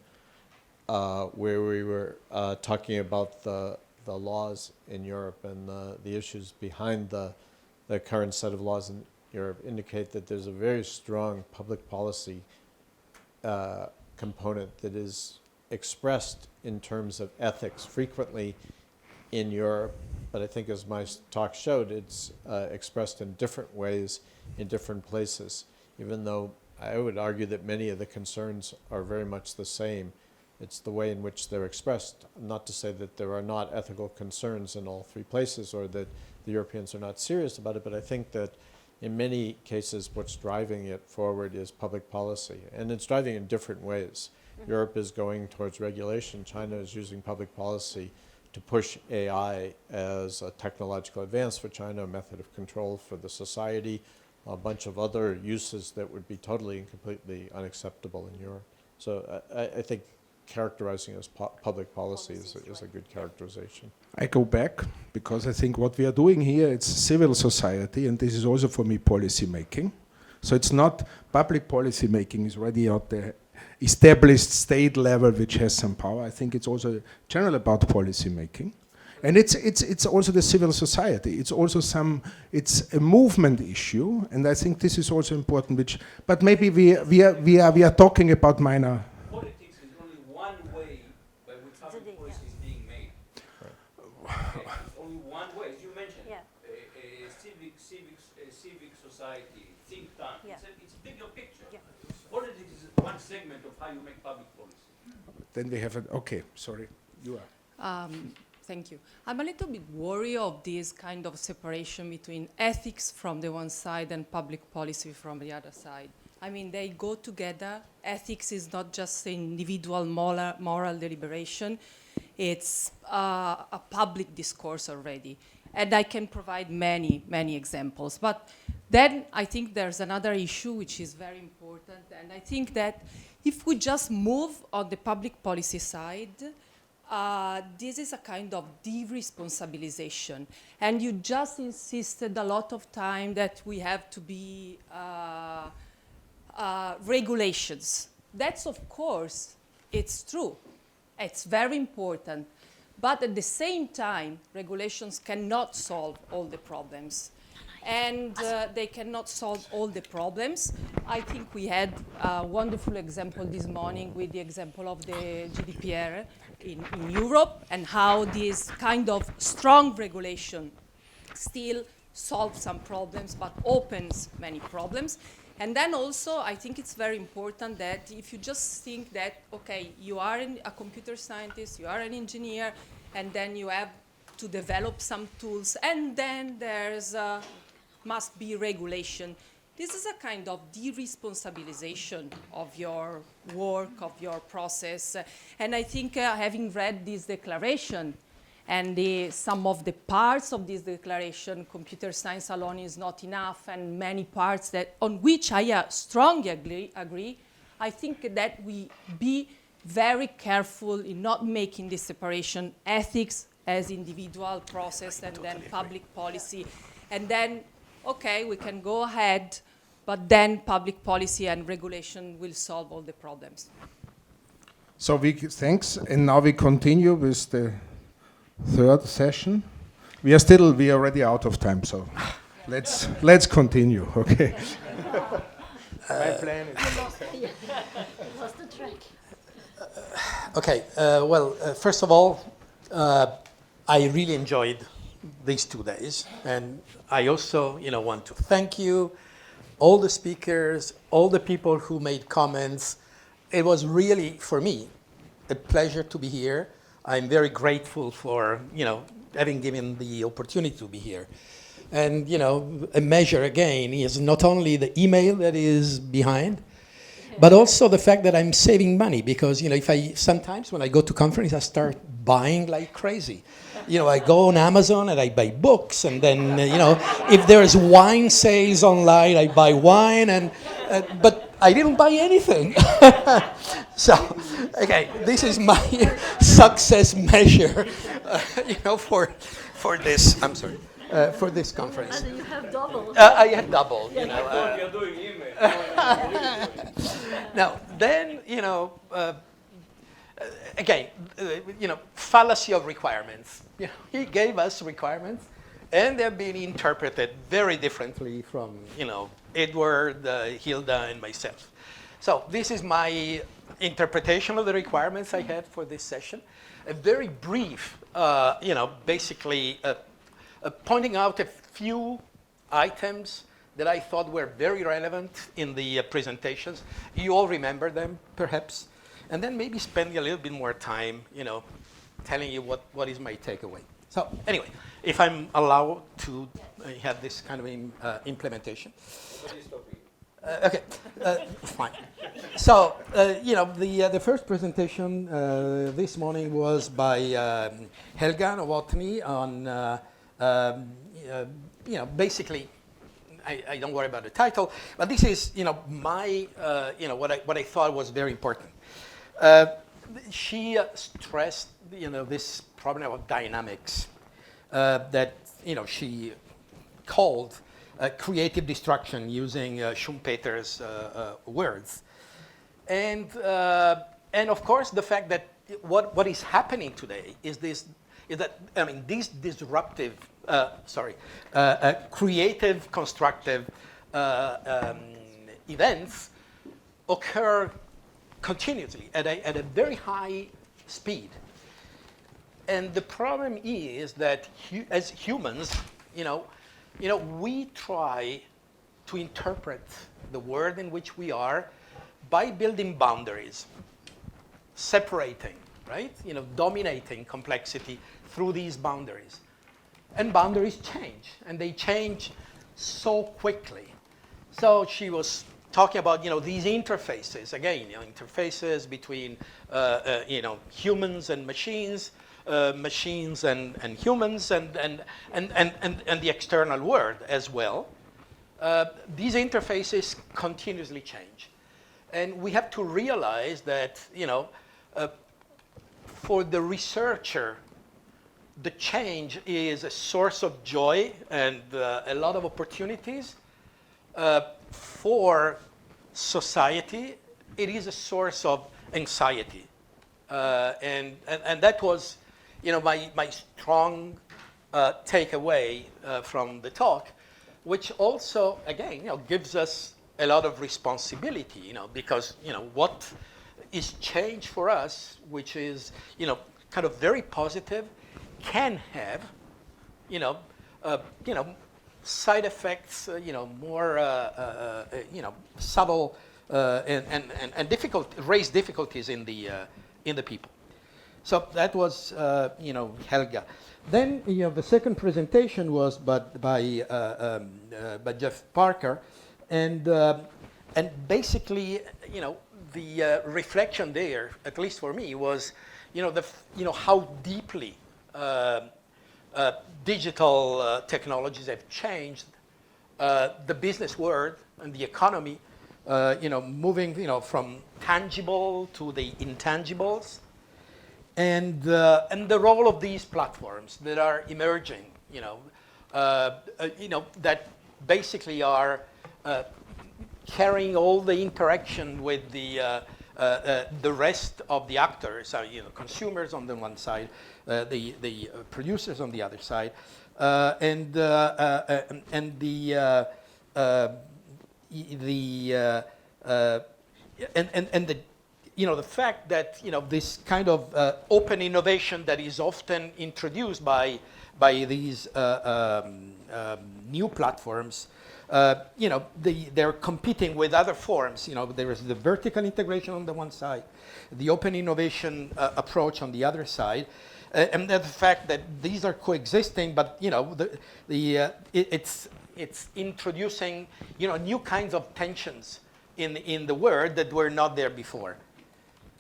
where we were talking about the laws in Europe and the issues behind the current set of laws in Europe, indicate that there's a very strong public policy component that is expressed in terms of ethics frequently in Europe, but I think as my talk showed, it's expressed in different ways in different places, even though I would argue that many of the concerns are very much the same. It's the way in which they're expressed, not to say that there are not ethical concerns in all three places or that the Europeans are not serious about it, but I think that in many cases what's driving it forward is public policy, and it's driving in different ways. Europe is going towards regulation. China is using public policy to push AI as a technological advance for China, a method of control for the society, a bunch of other uses that would be totally and completely unacceptable in Europe. So I think characterizing as public policy is a good characterization. I go back because I think what we are doing here, it's civil society, and this is also for me policy making. So it's not public policy making is already at the established state level which has some power. I think it's also general about policy making. And it's also the civil society. It's also it's a movement issue, and I think this is also important. But maybe we are talking about minor. Politics is only one way by which public policy is being made. Okay, it's only one way, as you mentioned. Yeah. Civic society, think tank. Yeah. It's a bigger picture. Yeah. Politics is one segment of how you make public policy. Then we have okay, sorry, you are. Thank you. I'm a little bit worried of this kind of separation between ethics from the one side and public policy from the other side. I mean, they go together. Ethics is not just an individual moral deliberation. It's a public discourse already. And I can provide many, many examples. But then I think there's another issue which is very important. And I think that if we just move on the public policy side, this is a kind of de-responsabilization. And you just insisted a lot of time that we have to be regulations. That's, of course, it's true. It's very important. But at the same time, regulations cannot solve all the problems. And they cannot solve all the problems. I think we had a wonderful example this morning with the example of the GDPR in Europe and how this kind of strong regulation still solves some problems but opens many problems. And then also, I think it's very important that if you just think that, okay, you are a computer scientist, you are an engineer, and then you have to develop some tools, and then there's must be regulation. This is a kind of de-responsabilization of your work, of your process. And I think having read this declaration And some of the parts of this declaration, computer science alone is not enough, and many parts that on which I strongly agree. I think that we be very careful in not making this separation, ethics as individual process and then public policy. And then, okay, we can go ahead, but then public policy and regulation will solve all the problems. So thanks, and now we continue with the third session. We are already out of time, so let's continue. Okay. My plan is. Lost the track. Okay, first of all, I really enjoyed these 2 days, and I also, want to thank you, all the speakers, all the people who made comments. It was really, for me, a pleasure to be here. I'm very grateful for, having given the opportunity to be here. And, a measure, again, is not only the email that is behind, but also the fact that I'm saving money, because, sometimes when I go to conference, I start buying like crazy. I go on Amazon and I buy books, and then, if there's wine sales online, I buy wine, and but I didn't buy anything. So, okay, this is my success measure, for this. I'm sorry, for this conference. And you have double. I have double. You're doing email. Now, then, again, fallacy of requirements. He gave us requirements, and they're being interpreted very differently from, Edward, Hilda, and myself. So this is my interpretation of the requirements I had for this session. A very brief, basically pointing out a few items that I thought were very relevant in the presentations. You all remember them, perhaps. And then maybe spending a little bit more time, telling you what is my takeaway. So anyway, if I'm allowed to have this kind of implementation. Okay, fine. So, the first presentation this morning was by Helga Nowotny on, basically, I don't worry about the title, but this is, my, what I thought was very important. She stressed, this problem of dynamics that, she called creative destruction, using Schumpeter's words. And of course, the fact that what is happening today is these disruptive, creative, constructive events occur continuously at a very high speed. And the problem is that as humans, we try to interpret the world in which we are by building boundaries, separating, right? Dominating complexity through these boundaries. And boundaries change, and they change so quickly. So she was talking about, these interfaces, again, interfaces between, humans and machines, machines and humans, and the external world as well. These interfaces continuously change. And we have to realize that, for the researcher, the change is a source of joy and a lot of opportunities. For society, it is a source of anxiety. And that was, my strong takeaway from the talk, which also, again, gives us a lot of responsibility, because, what is change for us, which is, kind of very positive, can have, side effects, more, subtle and raise difficulties in the people. So that was, Helga. Then, the second presentation was by Jeff Parker, and basically, the reflection there, at least for me, was, how deeply digital technologies have changed the business world and the economy, moving, from tangible to the intangibles, and the role of these platforms that are emerging, that basically are carrying all the interaction with the rest of the actors, consumers on the one side, the producers on the other side, and the fact that this kind of open innovation that is often introduced by these new platforms, they're competing with other forms. There is the vertical integration on the one side, the open innovation approach on the other side, and the fact that these are coexisting, but it's introducing new kinds of tensions in the world that were not there before.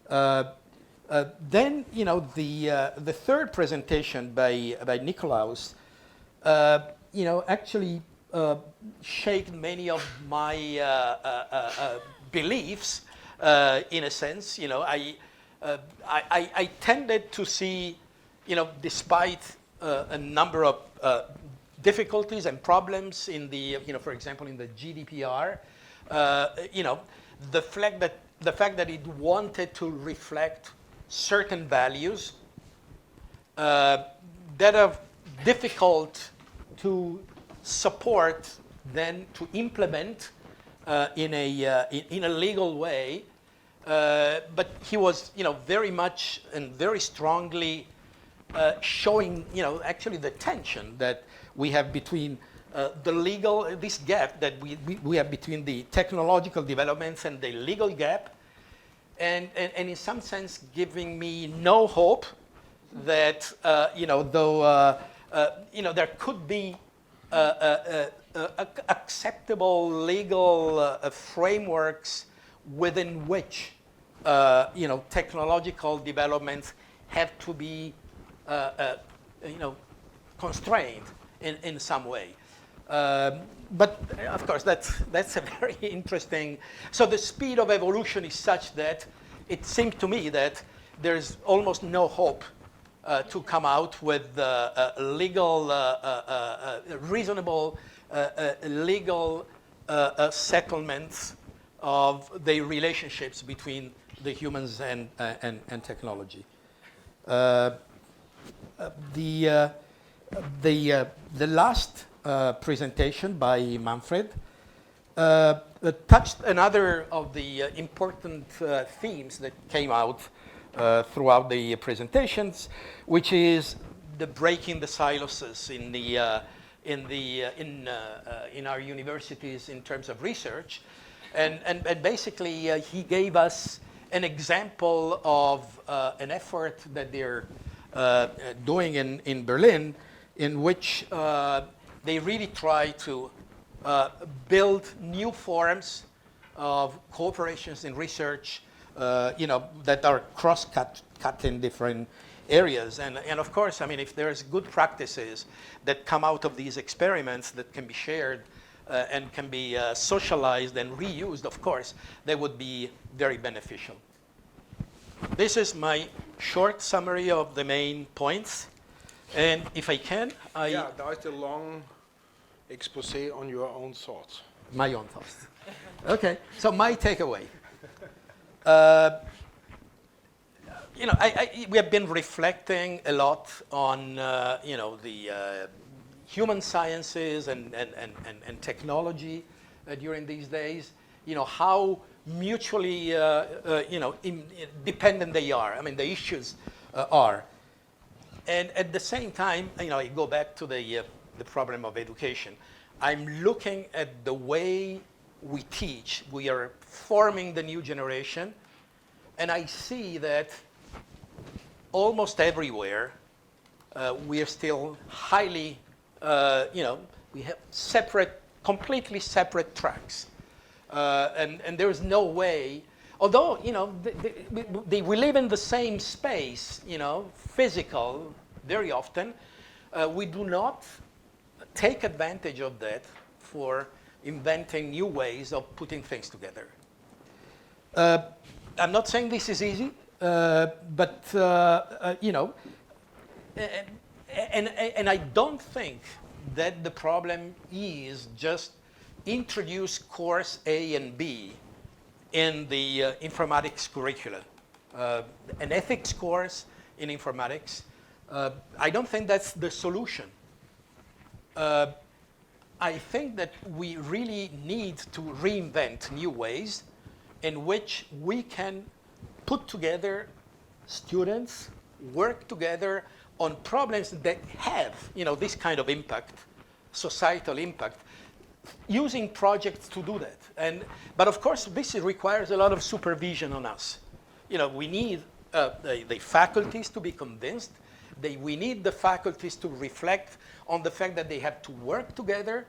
Then the third presentation by Nikolaus actually shaped many of my beliefs in a sense. I tended to see, despite a number of difficulties and problems in the, for example, in the GDPR, the fact that it wanted to reflect certain values that are difficult to support, then to implement in a legal way, but he was very much and very strongly showing actually the tension that we have between the legal, this gap that we have between the technological developments and the legal gap, and in some sense giving me no hope that though there could be acceptable legal frameworks within which technological developments have to be constrained in some way. But of course, that's a very interesting. So the speed of evolution is such that it seemed to me that there's almost no hope to come out with legal, reasonable legal settlements of the relationships between the humans and technology. The last presentation by Manfred touched another of the important themes that came out throughout the presentations, which is the breaking the silos in our universities in terms of research, and basically he gave us an example of an effort that they're doing in Berlin, in which they really try to build new forms of cooperations in research, that are cross-cut in different areas. And of course, I mean, if there's good practices that come out of these experiments that can be shared and can be socialized and reused, of course, they would be very beneficial. This is my short summary of the main points. And if I can, Yeah, that was the long expose on your own thoughts. My own thoughts. Okay, so my takeaway. We have been reflecting a lot on, the human sciences and technology during these days. How mutually, dependent they are. I mean, the issues are. And at the same time, I go back to the problem of education. I'm looking at the way we teach. We are forming the new generation, and I see that almost everywhere we are still highly, we have completely separate tracks, and there is no way. Although we live in the same space, physical, very often, we do not take advantage of that for inventing new ways of putting things together. I'm not saying this is easy, but you know, and I don't think that the problem is just introduce course A and B in the informatics curricula. An ethics course in informatics, I don't think that's the solution. I think that we really need to reinvent new ways in which we can put together students, work together on problems that have, you know, this kind of impact, societal impact, using projects to do that. But of course, this requires a lot of supervision on us. You know, we need the faculties to be convinced. We need the faculties to reflect on the fact that they have to work together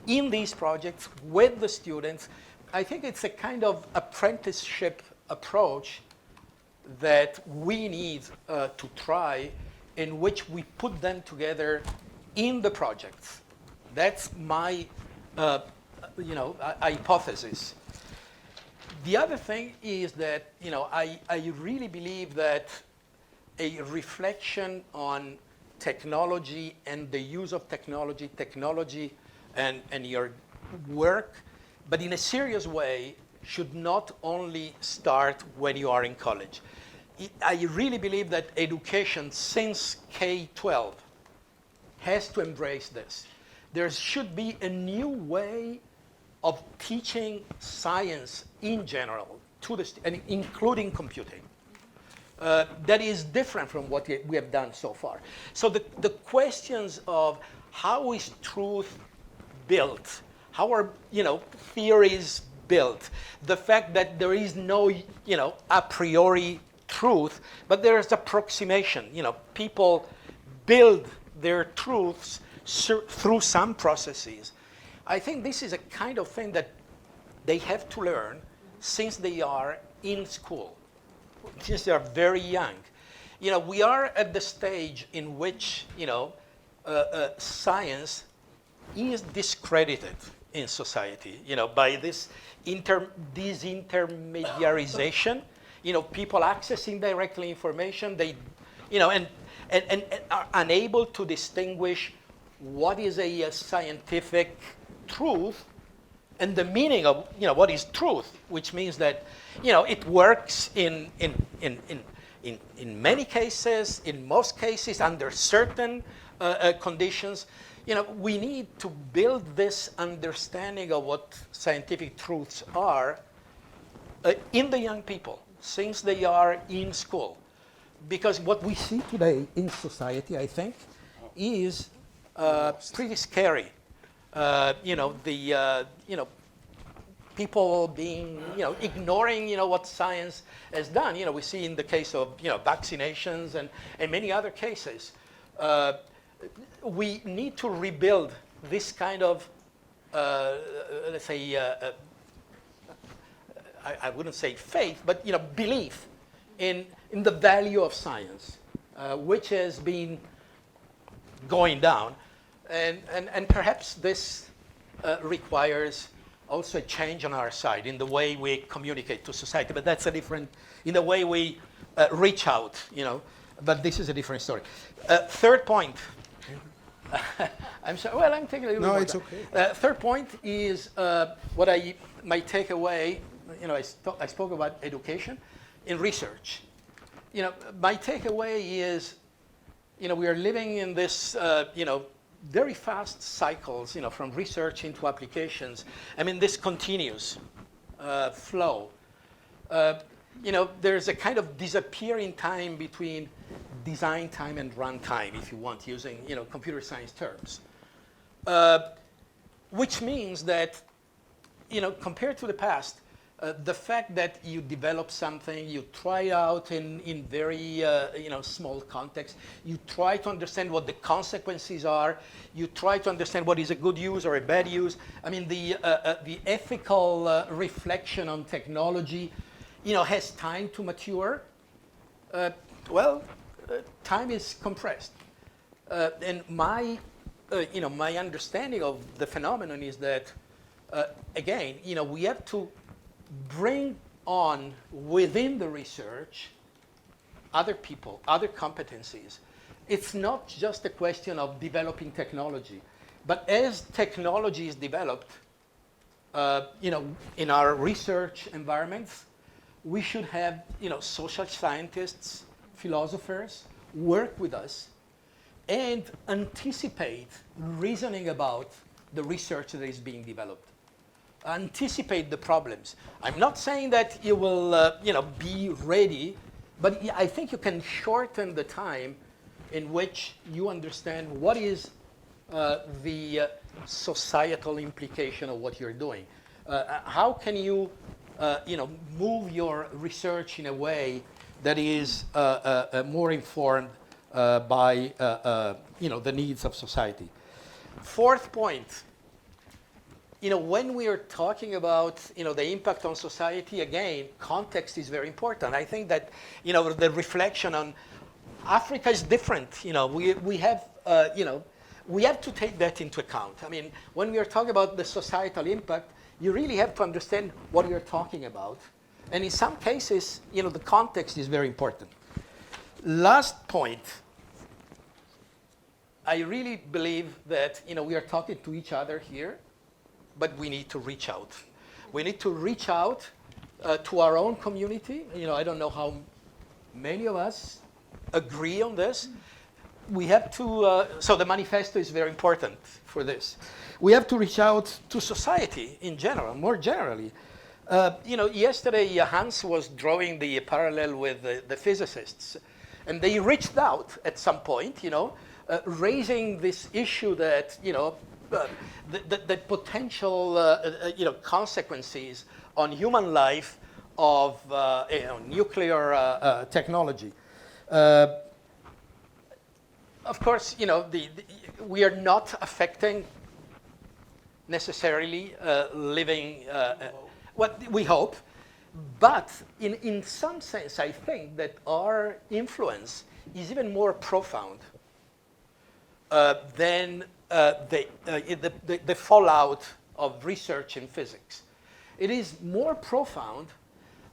in these projects with the students. I think it's a kind of apprenticeship approach that we need to try, in which we put them together in the projects. That's my you know, hypothesis. The other thing is that, you know, I really believe that a reflection on technology and the use of technology and your work, but in a serious way, should not only start when you are in college. I really believe that education since K-12 has to embrace this. There should be a new way of teaching science in general, to the and including computing, that is different from what we have done so far. So the questions of how is truth built, how are, you know, theories built, the fact that there is no, you know, a priori truth, but there is approximation. You know, people build their truths through some processes. I think this is a kind of thing that they have to learn since they are in school, since they are very young. You know, we are at the stage in which, you know, science is discredited in society, you know, by this disintermediarization, you know, people accessing directly information, they, you know, and are unable to distinguish what is a scientific truth and the meaning of, you know, what is truth, which means that, you know, it works in many cases, in most cases, under certain conditions. You know, we need to build this understanding of what scientific truths are in the young people since they are in school. Because what we see today in society, I think, is pretty scary. You know, you know, people being, you know, ignoring, you know, what science has done. You know, we see in the case of, you know, vaccinations and many other cases. We need to rebuild this kind of, let's say, I wouldn't say faith, but, you know, belief in the value of science, which has been going down. And perhaps this requires also a change on our side in the way we communicate to society, but that's a different, in the way we reach out, you know, but this is a different story. Third point. I'm sorry, well, I'm taking a little bit more it's time. okay. Third point is what my takeaway, you know, I spoke about education in research. You know, my takeaway is, you know, we are living in this, you know, very fast cycles, you know, from research into applications. I mean, this continuous flow. You know, there's a kind of disappearing time between design time and run time, if you want, using, you know, computer science terms. Which means that, you know, compared to the past, the fact that you develop something, you try it out in very you know, small context, you try to understand what the consequences are, you try to understand what is a good use or a bad use. I mean, the ethical reflection on technology, you know, has time to mature. Well, time is compressed. And my understanding of the phenomenon is that, again, we have to bring on within the research other people, other competencies. It's not just a question of developing technology, but as technology is developed, in our research environments, we should have, social scientists, philosophers work with us and anticipate reasoning about the research that is being developed. Anticipate the problems. I'm not saying that you will, be ready, but I think you can shorten the time in which you understand what is the societal implication of what you're doing. How can you, move your research in a way that is more informed by, the needs of society? Fourth point, when we are talking about, the impact on society, again, context is very important. I think that, the reflection on Africa is different. We have, we have to take that into account. I mean, when we are talking about the societal impact, you really have to understand what you're talking about. And in some cases, the context is very important. Last point, I really believe that, we are talking to each other here, but we need to reach out. We need to reach out to our own community. I don't know how many of us agree on this. We have to, so the manifesto is very important for this. We have to reach out to society in general, more generally. Yesterday Hans was drawing the parallel with the physicists, and they reached out at some point, raising this issue that, the potential, consequences on human life of nuclear technology. Of course, we are not affecting necessarily living what we hope, but in some sense, I think that our influence is even more profound than the fallout of research in physics. It is more profound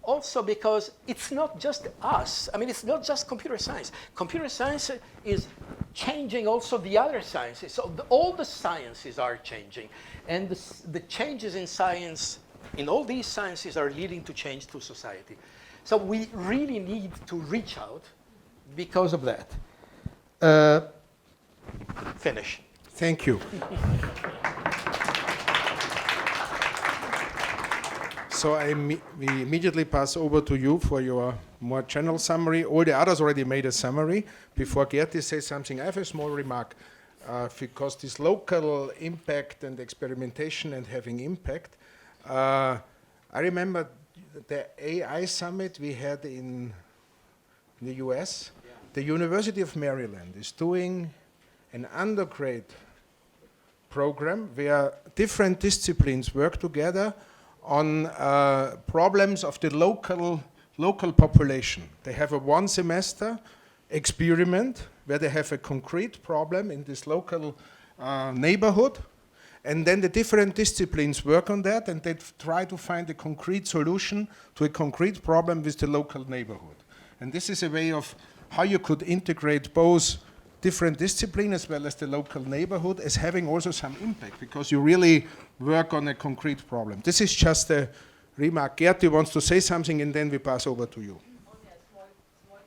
also because it's not just us. I mean, it's not just computer science. Computer science is changing also the other sciences. So all the sciences are changing. And the changes in science, in all these sciences, are leading to change to society. So we really need to reach out because of that. Finish. Thank you. So we immediately pass over to you for your more general summary. All the others already made a summary. Before Ghezzi says something, I have a small remark. Because this local impact and experimentation and having impact, I remember the AI summit we had in the US. Yeah. The University of Maryland is doing an undergrad program where different disciplines work together on problems of the local population. They have a 1 semester experiment where they have a concrete problem in this local neighborhood, and then the different disciplines work on that, and they try to find a concrete solution to a concrete problem with the local neighborhood. And this is a way of how you could integrate both different disciplines as well as the local neighborhood as having also some impact, because you really work on a concrete problem. This is just a remark. Ghezzi wants to say something, and then we pass over to you. Only a small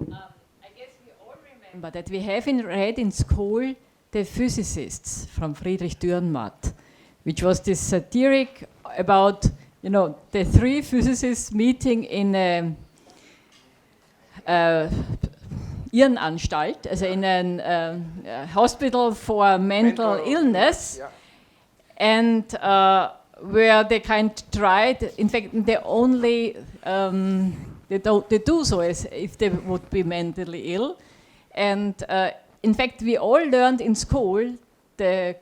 comment. I guess we all remember that we have read in school The Physicists from Friedrich Dürrenmatt, which was this satiric about, the 3 physicists meeting in a Irrenanstalt, also in a hospital for mental illness, yeah. And where they tried, in fact, they only, they do so as if they would be mentally ill. And in fact, we all learned in school the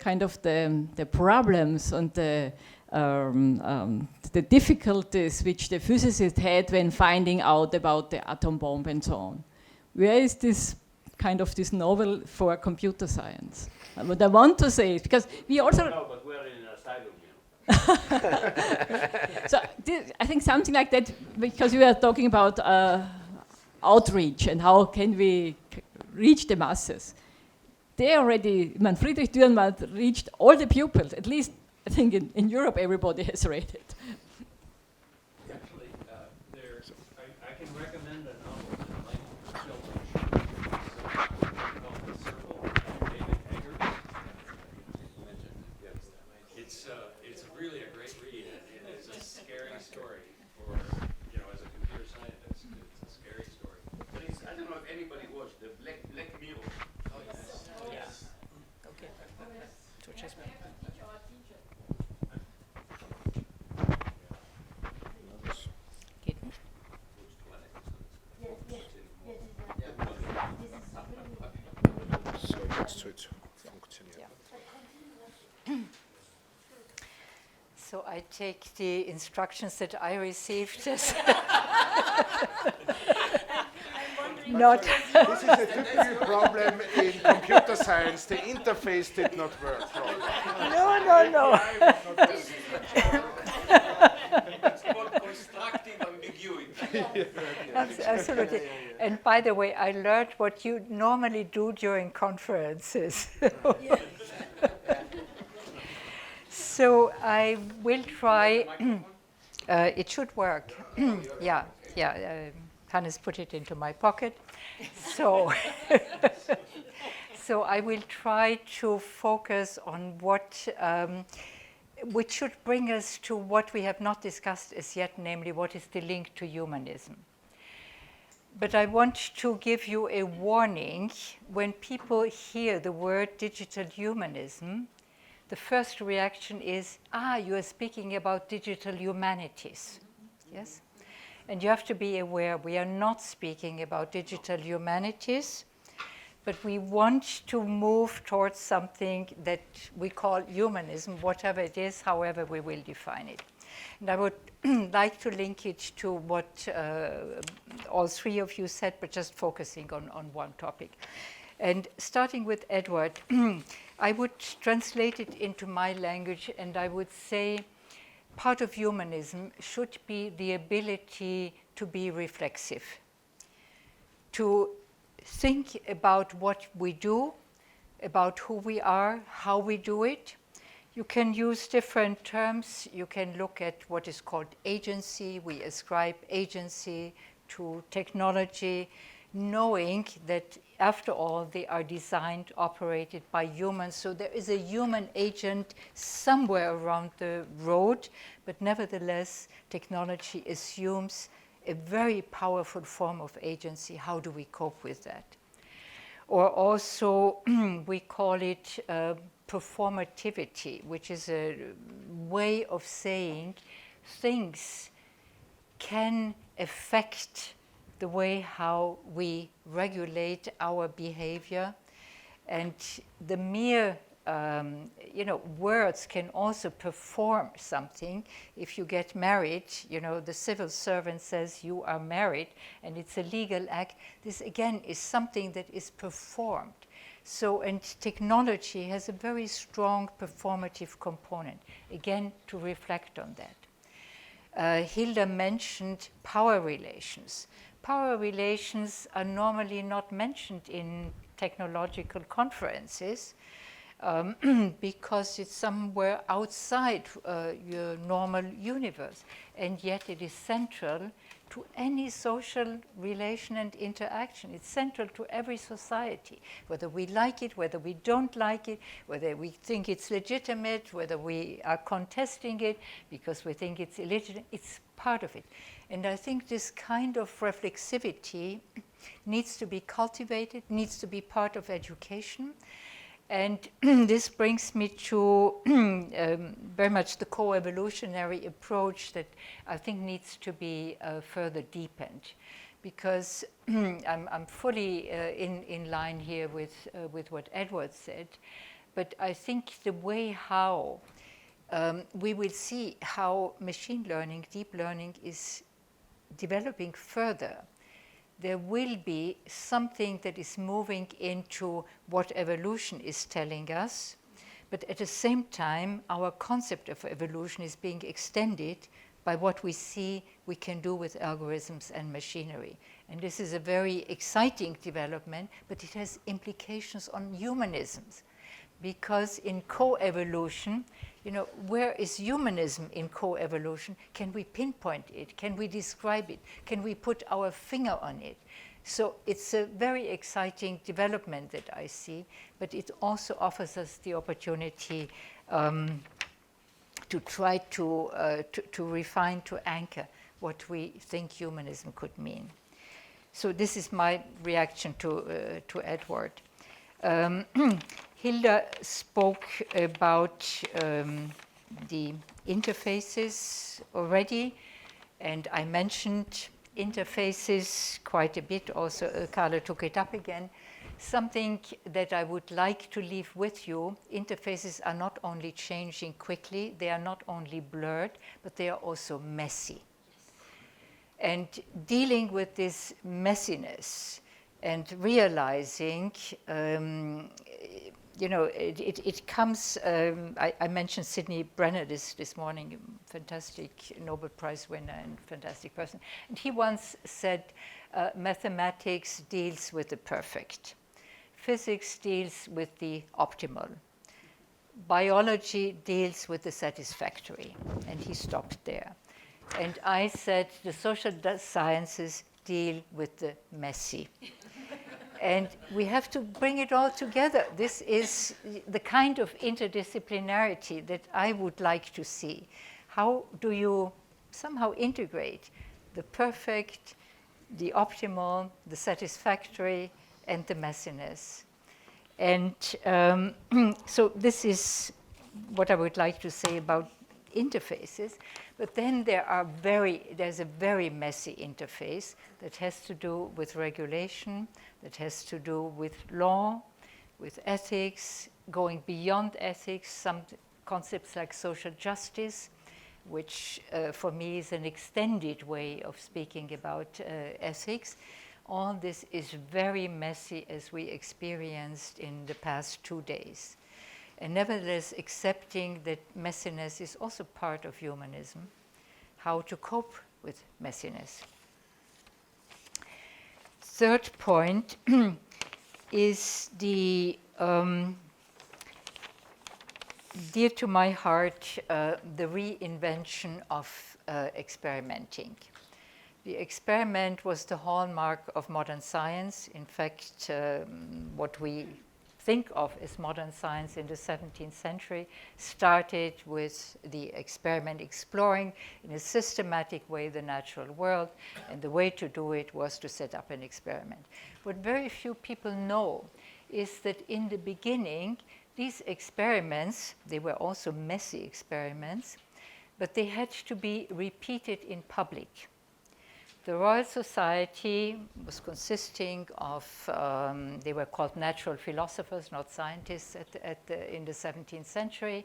problems and the the difficulties which the physicists had when finding out about the atom bomb and so on. Where is this kind of this novel for computer science? What I want to say is, because we also... No, but we're in an asylum, you know. So I think something like that, because we are talking about outreach and how can we reach the masses. They already, Friedrich Dürrenmatt reached all the pupils, at least I think in Europe everybody has read it. Actually, I can recommend a novel that might filter called The Circle by David Eggers. It's really a great read. It is a scary story for, as a computer scientist. It's a scary story. But I don't know if anybody watched the Black Mirror. Yes. Okay. So jetzt wird es funktionieren. So I take the instructions that I received as not. This is a typical problem in computer science. The interface did not work. No. It's called constructive ambiguity. Absolutely. And by the way, I learned what you normally do during conferences. So I will try. It should work. Yeah. Hannes put it into my pocket. So, so I will try to focus on what, which should bring us to what we have not discussed as yet, namely what is the link to humanism. But I want to give you a warning. When people hear the word digital humanism, the first reaction is, you are speaking about digital humanities. Yes? And you have to be aware, we are not speaking about digital humanities, but we want to move towards something that we call humanism, whatever it is, however we will define it. And I would like to link it to what all three of you said, but just focusing on one topic. And starting with Edward, I would translate it into my language, and I would say part of humanism should be the ability to be reflexive, to think about what we do, about who we are, how we do it. You can use different terms. You can look at what is called agency. We ascribe agency to technology, knowing that after all, they are designed, operated by humans. So there is a human agent somewhere around the road, but nevertheless, technology assumes a very powerful form of agency. How do we cope with that? Or also, we call it performativity, which is a way of saying things can affect the way how we regulate our behavior. And the mere words can also perform something. If you get married, the civil servant says you are married, and it's a legal act. This, again, is something that is performed. So, and technology has a very strong performative component, again, to reflect on that. Hilda mentioned power relations. Power relations are normally not mentioned in technological conferences because it's somewhere outside your normal universe. And yet it is central to any social relation and interaction. It's central to every society, whether we like it, whether we don't like it, whether we think it's legitimate, whether we are contesting it because we think it's illegitimate. It's part of it. And I think this kind of reflexivity needs to be cultivated, needs to be part of education. And this brings me to very much the co-evolutionary approach that I think needs to be further deepened. Because I'm fully in line here with what Edward said. But I think the way how we will see how machine learning, deep learning is developing further. There will be something that is moving into what evolution is telling us, but at the same time, our concept of evolution is being extended by what we see we can do with algorithms and machinery. And this is a very exciting development, but it has implications on humanisms. Because in co-evolution, where is humanism in co-evolution? Can we pinpoint it? Can we describe it? Can we put our finger on it? So it's a very exciting development that I see, but it also offers us the opportunity to try to refine, to anchor what we think humanism could mean. So this is my reaction to Edward. Hilda spoke about the interfaces already, and I mentioned interfaces quite a bit. Also, Carlo took it up again. Something that I would like to leave with you, interfaces are not only changing quickly, they are not only blurred, but they are also messy. And dealing with this messiness and realizing, it comes, I mentioned Sidney Brenner this morning, fantastic Nobel Prize winner and fantastic person. And he once said, mathematics deals with the perfect. Physics deals with the optimal. Biology deals with the satisfactory. And he stopped there. And I said, the social sciences deal with the messy. And we have to bring it all together. This is the kind of interdisciplinarity that I would like to see. How do you somehow integrate the perfect, the optimal, the satisfactory, and the messiness? And so this is what I would like to say about interfaces. But then there's a very messy interface that has to do with regulation, that has to do with law, with ethics, going beyond ethics, some concepts like social justice, which for me is an extended way of speaking about ethics. All this is very messy, as we experienced in the past 2 days. And nevertheless, accepting that messiness is also part of humanism, how to cope with messiness. Third point is the dear to my heart, the reinvention of experimenting. The experiment was the hallmark of modern science. In fact, what we think of as modern science in the 17th century started with the experiment exploring in a systematic way the natural world, and the way to do it was to set up an experiment. What very few people know is that in the beginning, these experiments, they were also messy experiments, but they had to be repeated in public. The Royal Society was consisting of, they were called natural philosophers, not scientists in the 17th century.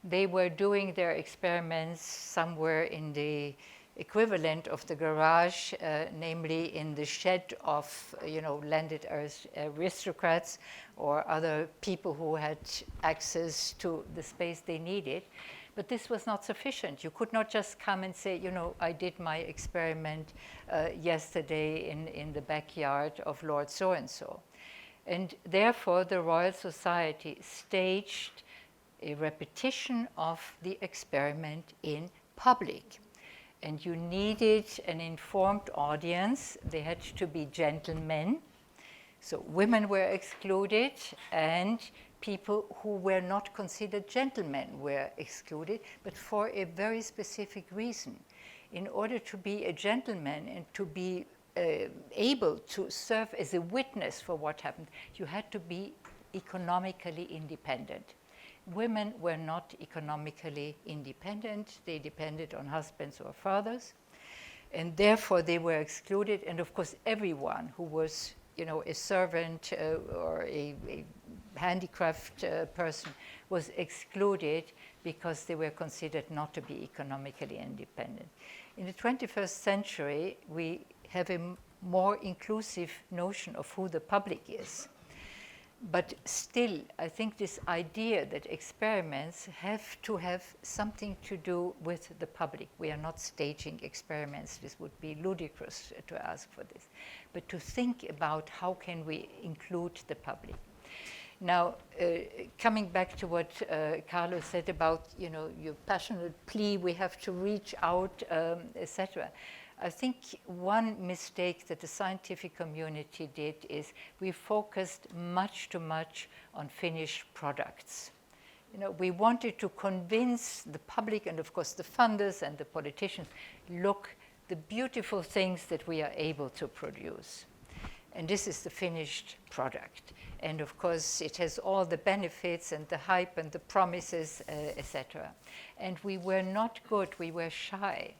They were doing their experiments somewhere in the equivalent of the garage, namely in the shed of landed aristocrats or other people who had access to the space they needed. But this was not sufficient. You could not just come and say, I did my experiment yesterday in the backyard of Lord so-and-so. And therefore, the Royal Society staged a repetition of the experiment in public. And you needed an informed audience. They had to be gentlemen. So women were excluded, and people who were not considered gentlemen were excluded, but for a very specific reason. In order to be a gentleman and to be able to serve as a witness for what happened, you had to be economically independent. Women were not economically independent. They depended on husbands or fathers, and therefore they were excluded. And of course, everyone who was a servant or handicraft person was excluded because they were considered not to be economically independent. In the 21st century, we have a more inclusive notion of who the public is. But still, I think this idea that experiments have to have something to do with the public. We are not staging experiments. This would be ludicrous to ask for this. But to think about how can we include the public. Now, coming back to what Carlo said about, your passionate plea, we have to reach out, etc. I think one mistake that the scientific community did is we focused much too much on finished products. We wanted to convince the public and, of course, the funders and the politicians, look, the beautiful things that we are able to produce. And this is the finished product. And, of course, it has all the benefits and the hype and the promises, etc. And we were not good, we were shy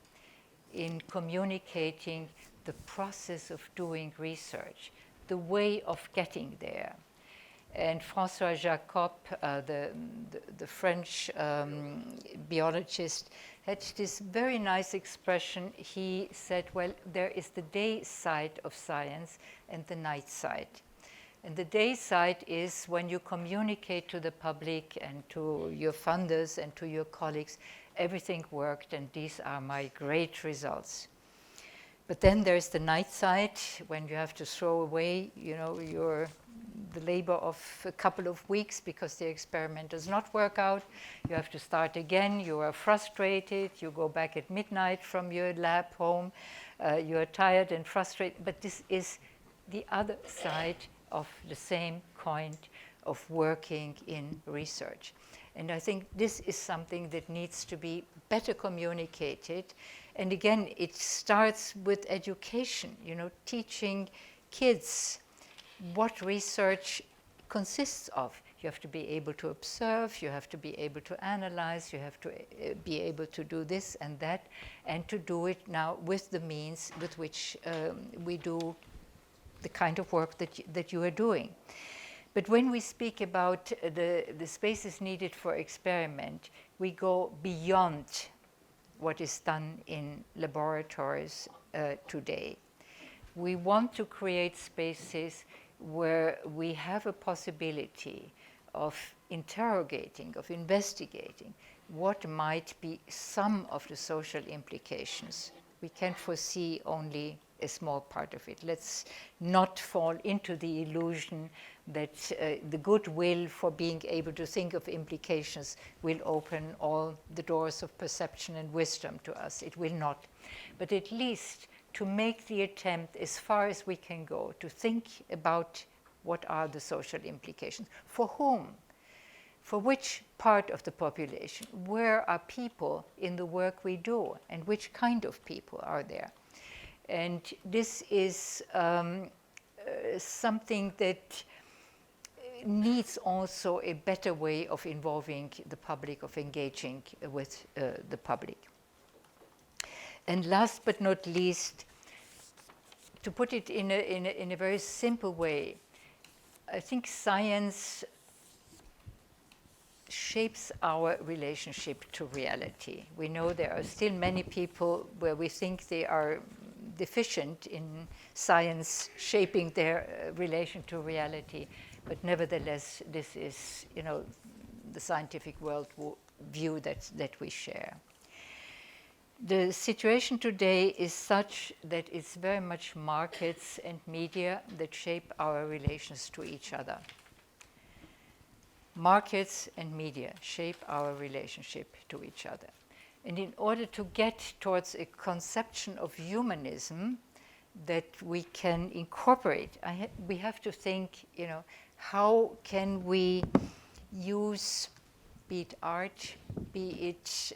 in communicating the process of doing research, the way of getting there. And François Jacob, the French biologist, had this very nice expression. He said, well, there is the day side of science and the night side. And the day side is when you communicate to the public and to your funders and to your colleagues, everything worked and these are my great results. But then there's the night side when you have to throw away, the labor of a couple of weeks because the experiment does not work out. You have to start again. You are frustrated. You go back at midnight from your lab home. You are tired and frustrated. But this is the other side of the same coin of working in research. And I think this is something that needs to be better communicated. And again, it starts with education, teaching kids what research consists of. You have to be able to observe, you have to be able to analyze, you have to be able to do this and that, and to do it now with the means with which we do the kind of work that you are doing. But when we speak about the spaces needed for experiment, we go beyond what is done in laboratories today. We want to create spaces where we have a possibility of interrogating, of investigating what might be some of the social implications. We can foresee only a small part of it. Let's not fall into the illusion that the goodwill for being able to think of implications will open all the doors of perception and wisdom to us. It will not. But at least to make the attempt as far as we can go to think about what are the social implications. For whom? For which part of the population? Where are people in the work we do? And which kind of people are there? And this is something that needs also a better way of involving the public, of engaging with the public. And last but not least, to put it in a very simple way, I think science shapes our relationship to reality. We know there are still many people where we think they are deficient in science shaping their relation to reality, but nevertheless, this is, the scientific world view that we share. The situation today is such that it's very much markets and media that shape our relations to each other. Markets and media shape our relationship to each other. And in order to get towards a conception of humanism that we can incorporate, we have to think, how can we use, be it art, be it,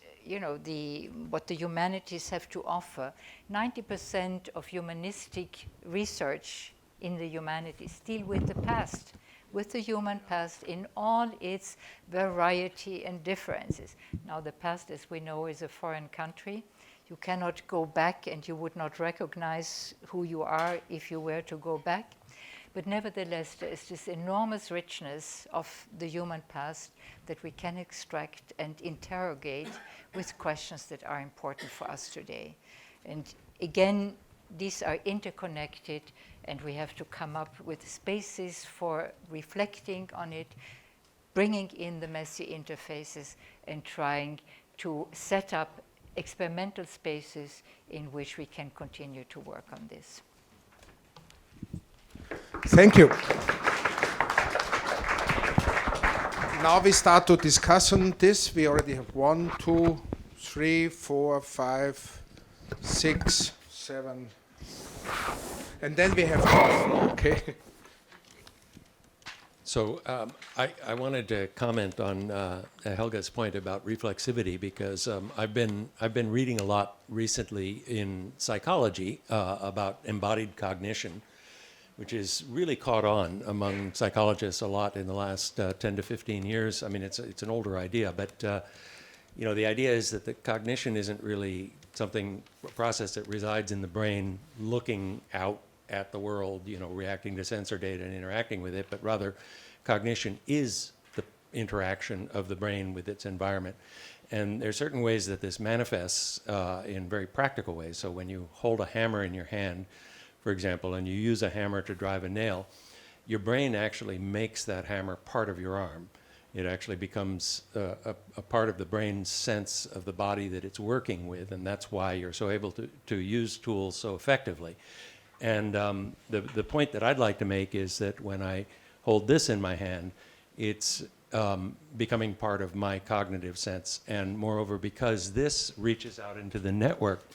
what the humanities have to offer. 90% of humanistic research in the humanities deal with the past, with the human past in all its variety and differences. Now, the past, as we know, is a foreign country. You cannot go back, and you would not recognize who you are if you were to go back. But nevertheless, there is this enormous richness of the human past that we can extract and interrogate with questions that are important for us today. And again, these are interconnected, and we have to come up with spaces for reflecting on it, bringing in the messy interfaces, and trying to set up experimental spaces in which we can continue to work on this. Thank you. Now we start to discuss on this. We already have 1, 2, 3, 4, 5, 6, 7, and then we have okay. So I wanted to comment on Helga's point about reflexivity, because I've been reading a lot recently in psychology about embodied cognition, which is really caught on among psychologists a lot in the last 10 to 15 years. I mean, it's an older idea, but the idea is that the cognition isn't really a process that resides in the brain looking out at the world, reacting to sensor data and interacting with it, but rather cognition is the interaction of the brain with its environment. And there are certain ways that this manifests in very practical ways. So when you hold a hammer in your hand, for example, and you use a hammer to drive a nail, your brain actually makes that hammer part of your arm. It actually becomes a part of the brain's sense of the body that it's working with, and that's why you're so able to use tools so effectively. And the point that I'd like to make is that when I hold this in my hand, it's becoming part of my cognitive sense. And moreover, because this reaches out into the network,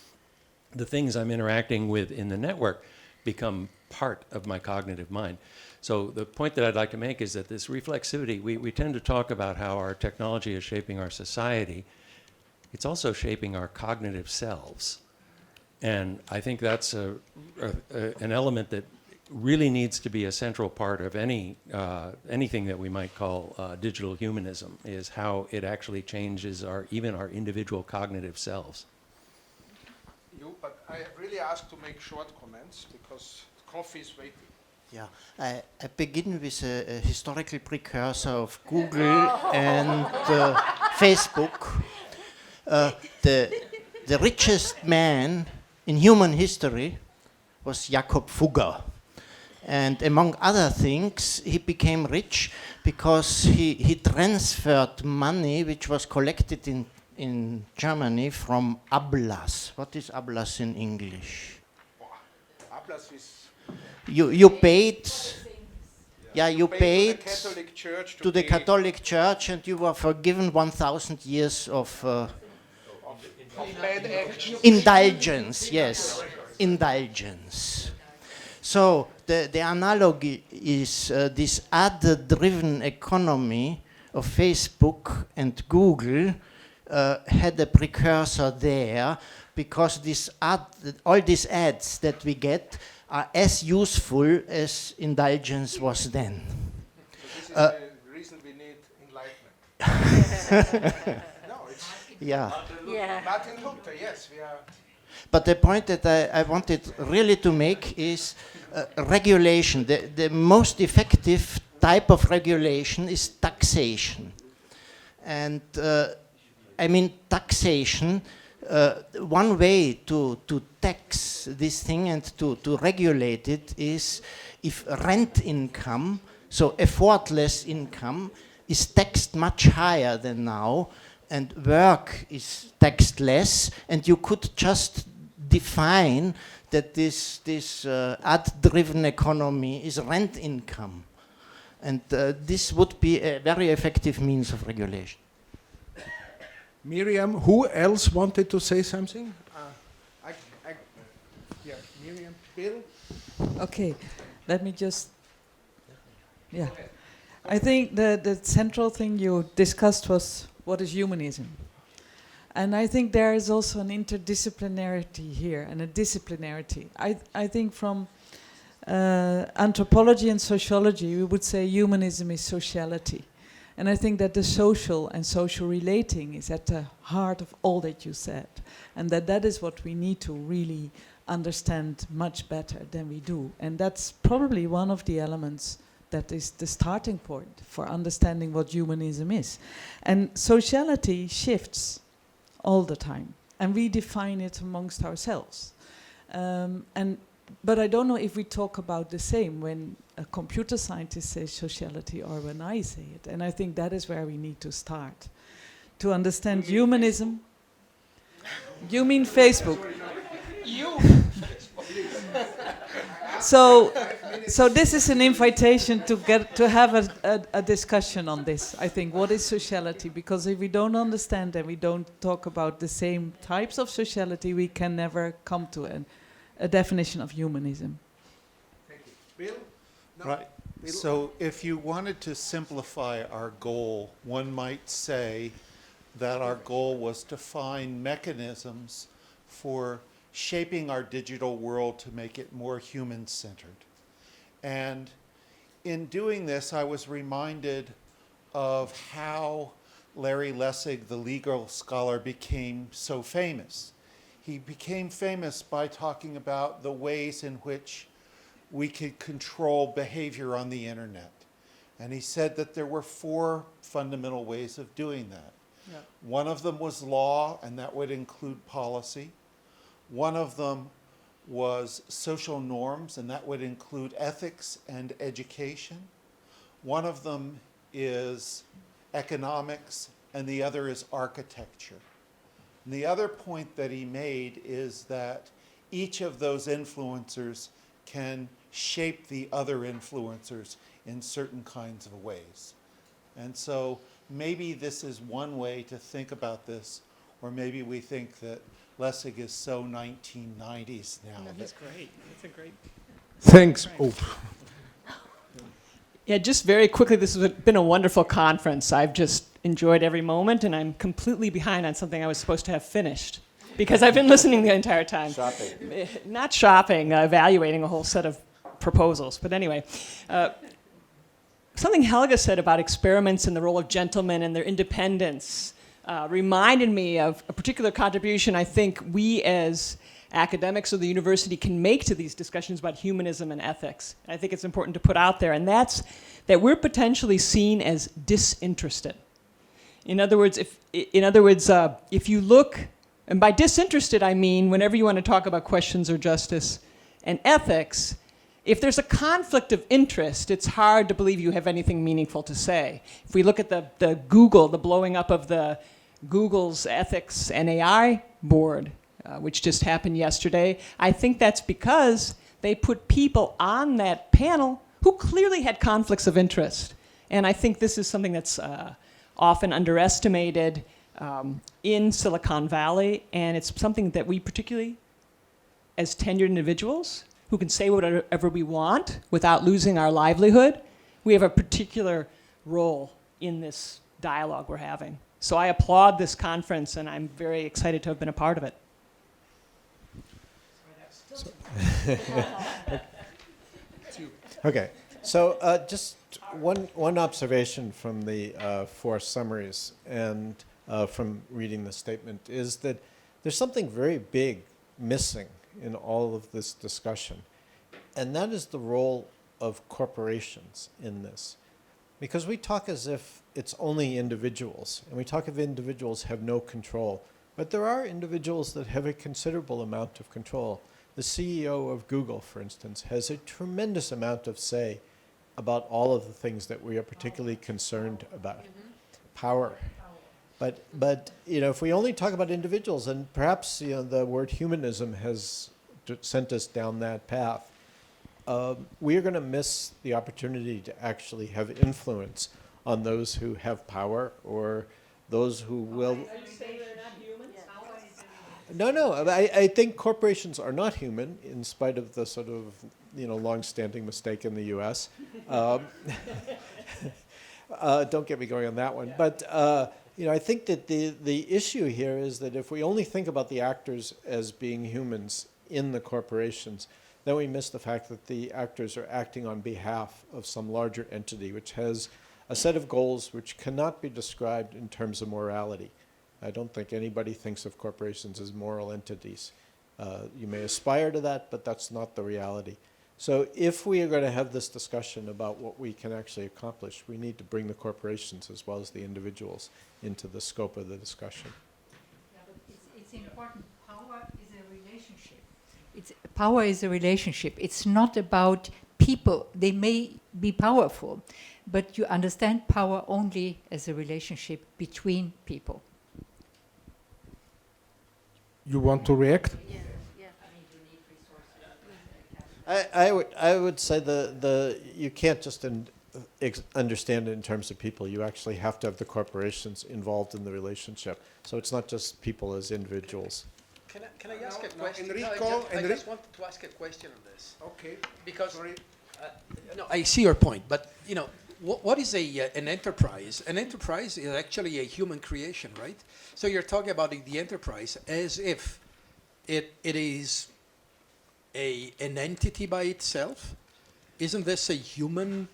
the things I'm interacting with in the network become part of my cognitive mind. So the point that I'd like to make is that this reflexivity, we tend to talk about how our technology is shaping our society. It's also shaping our cognitive selves. And I think that's an element that really needs to be a central part of anything that we might call digital humanism, is how it actually changes even our individual cognitive selves. But I really ask to make short comments because coffee is waiting. Yeah, I begin with a historical precursor of Google and Facebook. The richest man in human history was Jakob Fugger. And among other things, he became rich because he transferred money which was collected in Germany from Ablass. What is Ablass in English? Ablass is... You paid... Yeah, you paid to the Catholic Church, and you were forgiven 1,000 years of bad actions. indulgence, yes, indulgence. So the analogy is this ad-driven economy of Facebook and Google had a precursor there, because all these ads that we get are as useful as indulgence was then. So this is the reason we need enlightenment. No, it's Yeah. Martin Luther, yes, we are... But the point that I wanted really to make is regulation. The most effective type of regulation is taxation. And I mean, taxation, one way to tax this thing and to regulate it is if rent income, so effortless income, is taxed much higher than now, and work is taxed less, and you could just define that this ad-driven economy is rent income. And this would be a very effective means of regulation. Miriam, who else wanted to say something? Yeah, Miriam, Bill? Okay, let me just, yeah. I think the central thing you discussed was what is humanism. And I think there is also an interdisciplinarity here and a disciplinarity. I think from anthropology and sociology, we would say humanism is sociality. And I think that the social and social relating is at the heart of all that you said. And that is what we need to really understand much better than we do. And that's probably one of the elements that is the starting point for understanding what humanism is. And sociality shifts all the time, and we define it amongst ourselves. But I don't know if we talk about the same when a computer scientist says sociality or when I say it. And I think that is where we need to start. To understand humanism. You mean Facebook? So this is an invitation to have a discussion on this. I think, what is sociality? Because if we don't understand and we don't talk about the same types of sociality, we can never come to a definition of humanism. Thank you. Bill? No. Right. Bill? So if you wanted to simplify our goal, one might say that our goal was to find mechanisms for shaping our digital world to make it more human-centered. And in doing this, I was reminded of how Larry Lessig, the legal scholar, became so famous. He became famous by talking about the ways in which we could control behavior on the internet. And he said that there were 4 fundamental ways of doing that. Yeah. One of them was law, and that would include policy. One of them was social norms, and that would include ethics and education. One of them is economics, and the other is architecture. And the other point that he made is that each of those influencers can shape the other influencers in certain kinds of ways. And so maybe this is one way to think about this, or maybe we think that Lessig is so 1990s now. No, he's great. That's a great... Thanks. Oh. Yeah, just very quickly, this has been a wonderful conference. I've just enjoyed every moment, and I'm completely behind on something I was supposed to have finished because I've been listening the entire time. Shopping. Not shopping, evaluating a whole set of proposals. But anyway, something Helga said about experiments and the role of gentlemen and their independence reminded me of a particular contribution I think we as academics of the university can make to these discussions about humanism and ethics. I think it's important to put out there, and that's that we're potentially seen as disinterested. In other words, if you look, and by disinterested I mean whenever you want to talk about questions of justice and ethics, if there's a conflict of interest, it's hard to believe you have anything meaningful to say. If we look at the blowing up of the Google's ethics and AI board, which just happened yesterday, I think that's because they put people on that panel who clearly had conflicts of interest. And I think this is something that's often underestimated in Silicon Valley, and it's something that we particularly, as tenured individuals, who can say whatever we want without losing our livelihood, we have a particular role in this dialogue we're having. So I applaud this conference, and I'm very excited to have been a part of it. Okay, so just one observation from the 4 summaries and from reading the statement is that there's something very big missing in all of this discussion, and that is the role of corporations in this. Because we talk as if it's only individuals, and we talk of individuals have no control, but there are individuals that have a considerable amount of control. The CEO of Google, for instance, has a tremendous amount of say about all of the things that we are particularly concerned about. Power. But if we only talk about individuals, and perhaps the word humanism has sent us down that path, we are going to miss the opportunity to actually have influence on those who have power or those who will... Are you saying they're not humans? No. I think corporations are not human, in spite of the sort of long-standing mistake in the U.S. Don't get me going on that one. But I think that the issue here is that if we only think about the actors as being humans in the corporations, then we miss the fact that the actors are acting on behalf of some larger entity which has a set of goals which cannot be described in terms of morality. I don't think anybody thinks of corporations as moral entities. You may aspire to that, but that's not the reality. So if we are going to have this discussion about what we can actually accomplish, we need to bring the corporations as well as the individuals into the scope of the discussion. Yeah, but it's important. Power is a relationship. Power is a relationship. It's not about people. They may be powerful, but you understand power only as a relationship between people. You want to react? I would say you can't just understand it in terms of people. You actually have to have the corporations involved in the relationship. So it's not just people as individuals. Can I ask a question? Enrico, I just wanted to ask a question on this. Okay. Because Sorry. no, I see your point, but what is an enterprise? An enterprise is actually a human creation, right? So you're talking about the enterprise as if it is an entity by itself. Isn't this a human?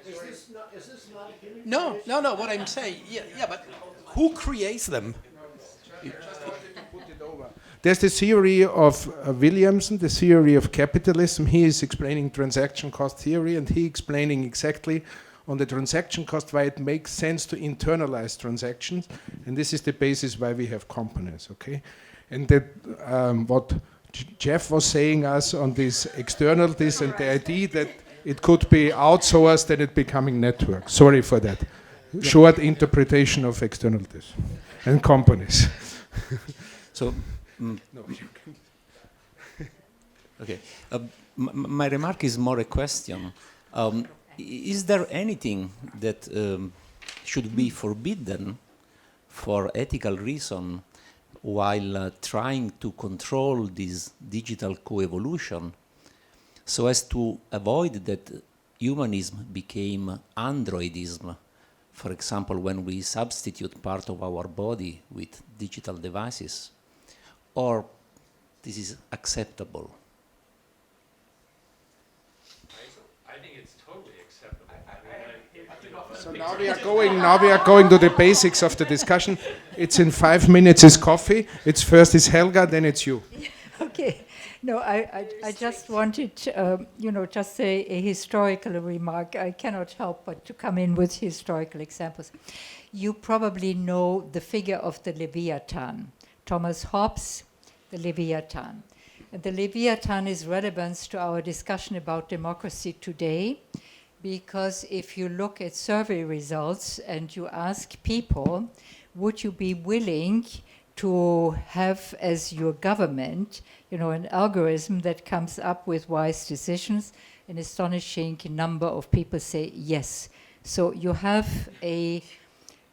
Is this not a human? No. What I'm saying, yeah, but who creates them? There's the theory of Williamson, the theory of capitalism. He is explaining transaction cost theory, and he explaining exactly on the transaction cost why it makes sense to internalize transactions, and this is the basis why we have companies, okay? And that what Jeff was saying us on this externalities and the idea that it could be outsourced and it becoming network. Sorry for that. Short interpretation of externalities and companies. So, okay. My remark is more a question. Is there anything that should be forbidden for ethical reason while trying to control this digital coevolution so as to avoid that humanism became androidism? For example, when we substitute part of our body with digital devices, or this is acceptable? I think it's totally acceptable. So now we are going to the basics of the discussion. It's in 5 minutes is coffee. It's first is Helga, then it's you. Okay. No, I just wanted, just a historical remark. I cannot help but to come in with historical examples. You probably know the figure of the Leviathan. Thomas Hobbes, the Leviathan. And the Leviathan is relevant to our discussion about democracy today, because if you look at survey results and you ask people, would you be willing to have as your government, an algorithm that comes up with wise decisions, an astonishing number of people say yes. So you have a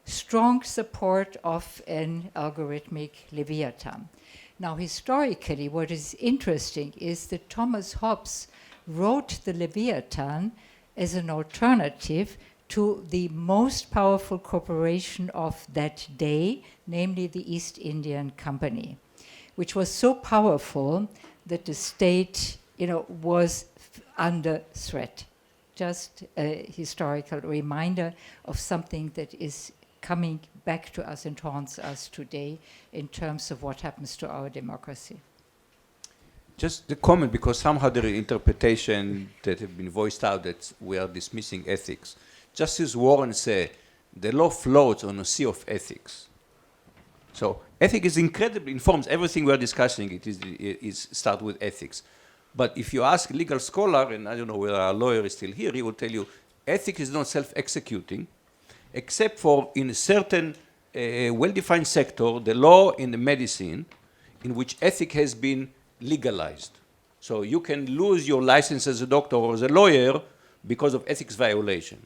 strong support of an algorithmic Leviathan. Now, historically, what is interesting is that Thomas Hobbes wrote the Leviathan as an alternative to the most powerful corporation of that day, namely the East Indian Company, which was so powerful that the state, was under threat. Just a historical reminder of something that is coming back to us and haunts us today in terms of what happens to our democracy. Just the comment, because somehow there is interpretation that have been voiced out that we are dismissing ethics. Justice Warren said, the law floats on a sea of ethics. So ethics is incredibly informs everything we are discussing. It is start with ethics. But if you ask a legal scholar, and I don't know whether our lawyer is still here, he will tell you ethics is not self-executing, except for in a certain well-defined sector, the law in the medicine, in which ethics has been legalized. So you can lose your license as a doctor or as a lawyer because of ethics violation.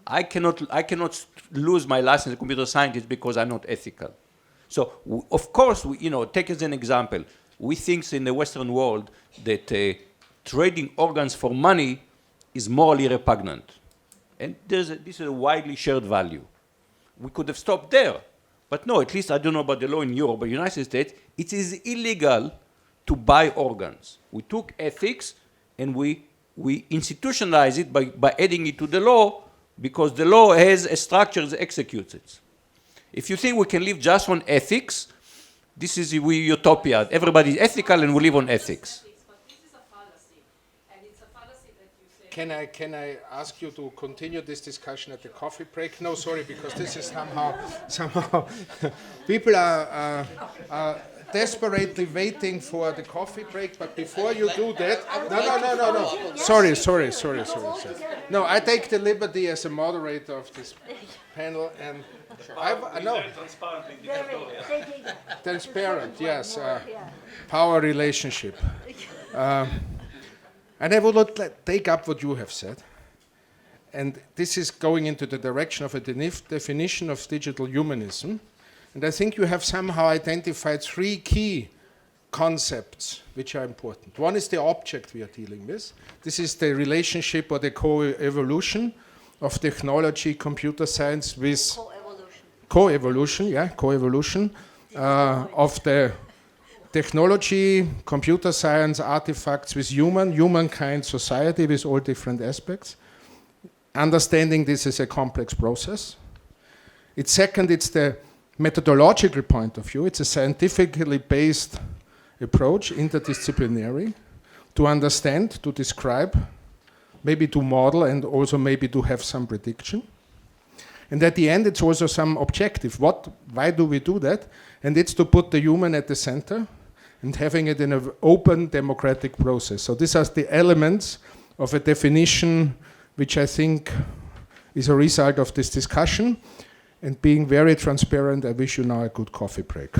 I cannot lose my license as a computer scientist because I'm not ethical. So of course, take as an example, we think in the Western world that trading organs for money is morally repugnant. And this is a widely shared value. We could have stopped there. But no, at least I don't know about the law in Europe, but in the United States, it is illegal to buy organs. We took ethics and we institutionalized it by adding it to the law, because the law has a structure that executes it. If you think we can live just on ethics, This is utopia. Everybody is ethical and we live on ethics. Can I ask you to continue this discussion at the coffee break? No, sorry, because this is somehow people are desperately waiting for the coffee break. But before you do that, no. Sorry. No, I take the liberty as a moderator of this panel, and transparent, yes, power relationship. And I would take up what you have said. And this is going into the direction of a definition of digital humanism. And I think you have somehow identified three key concepts which are important. One is the object we are dealing with. This is the relationship or the co-evolution of technology, computer science with co-evolution of the technology, computer science, artifacts with humankind, society with all different aspects. Understanding this is a complex process. It's the methodological point of view. It's a scientifically based approach, interdisciplinary, to understand, to describe, maybe to model, and also maybe to have some prediction. And at the end, it's also some objective. Why do we do that? And it's to put the human at the center and having it in an open democratic process. So these are the elements of a definition which I think is a result of this discussion. And being very transparent, I wish you now a good coffee break.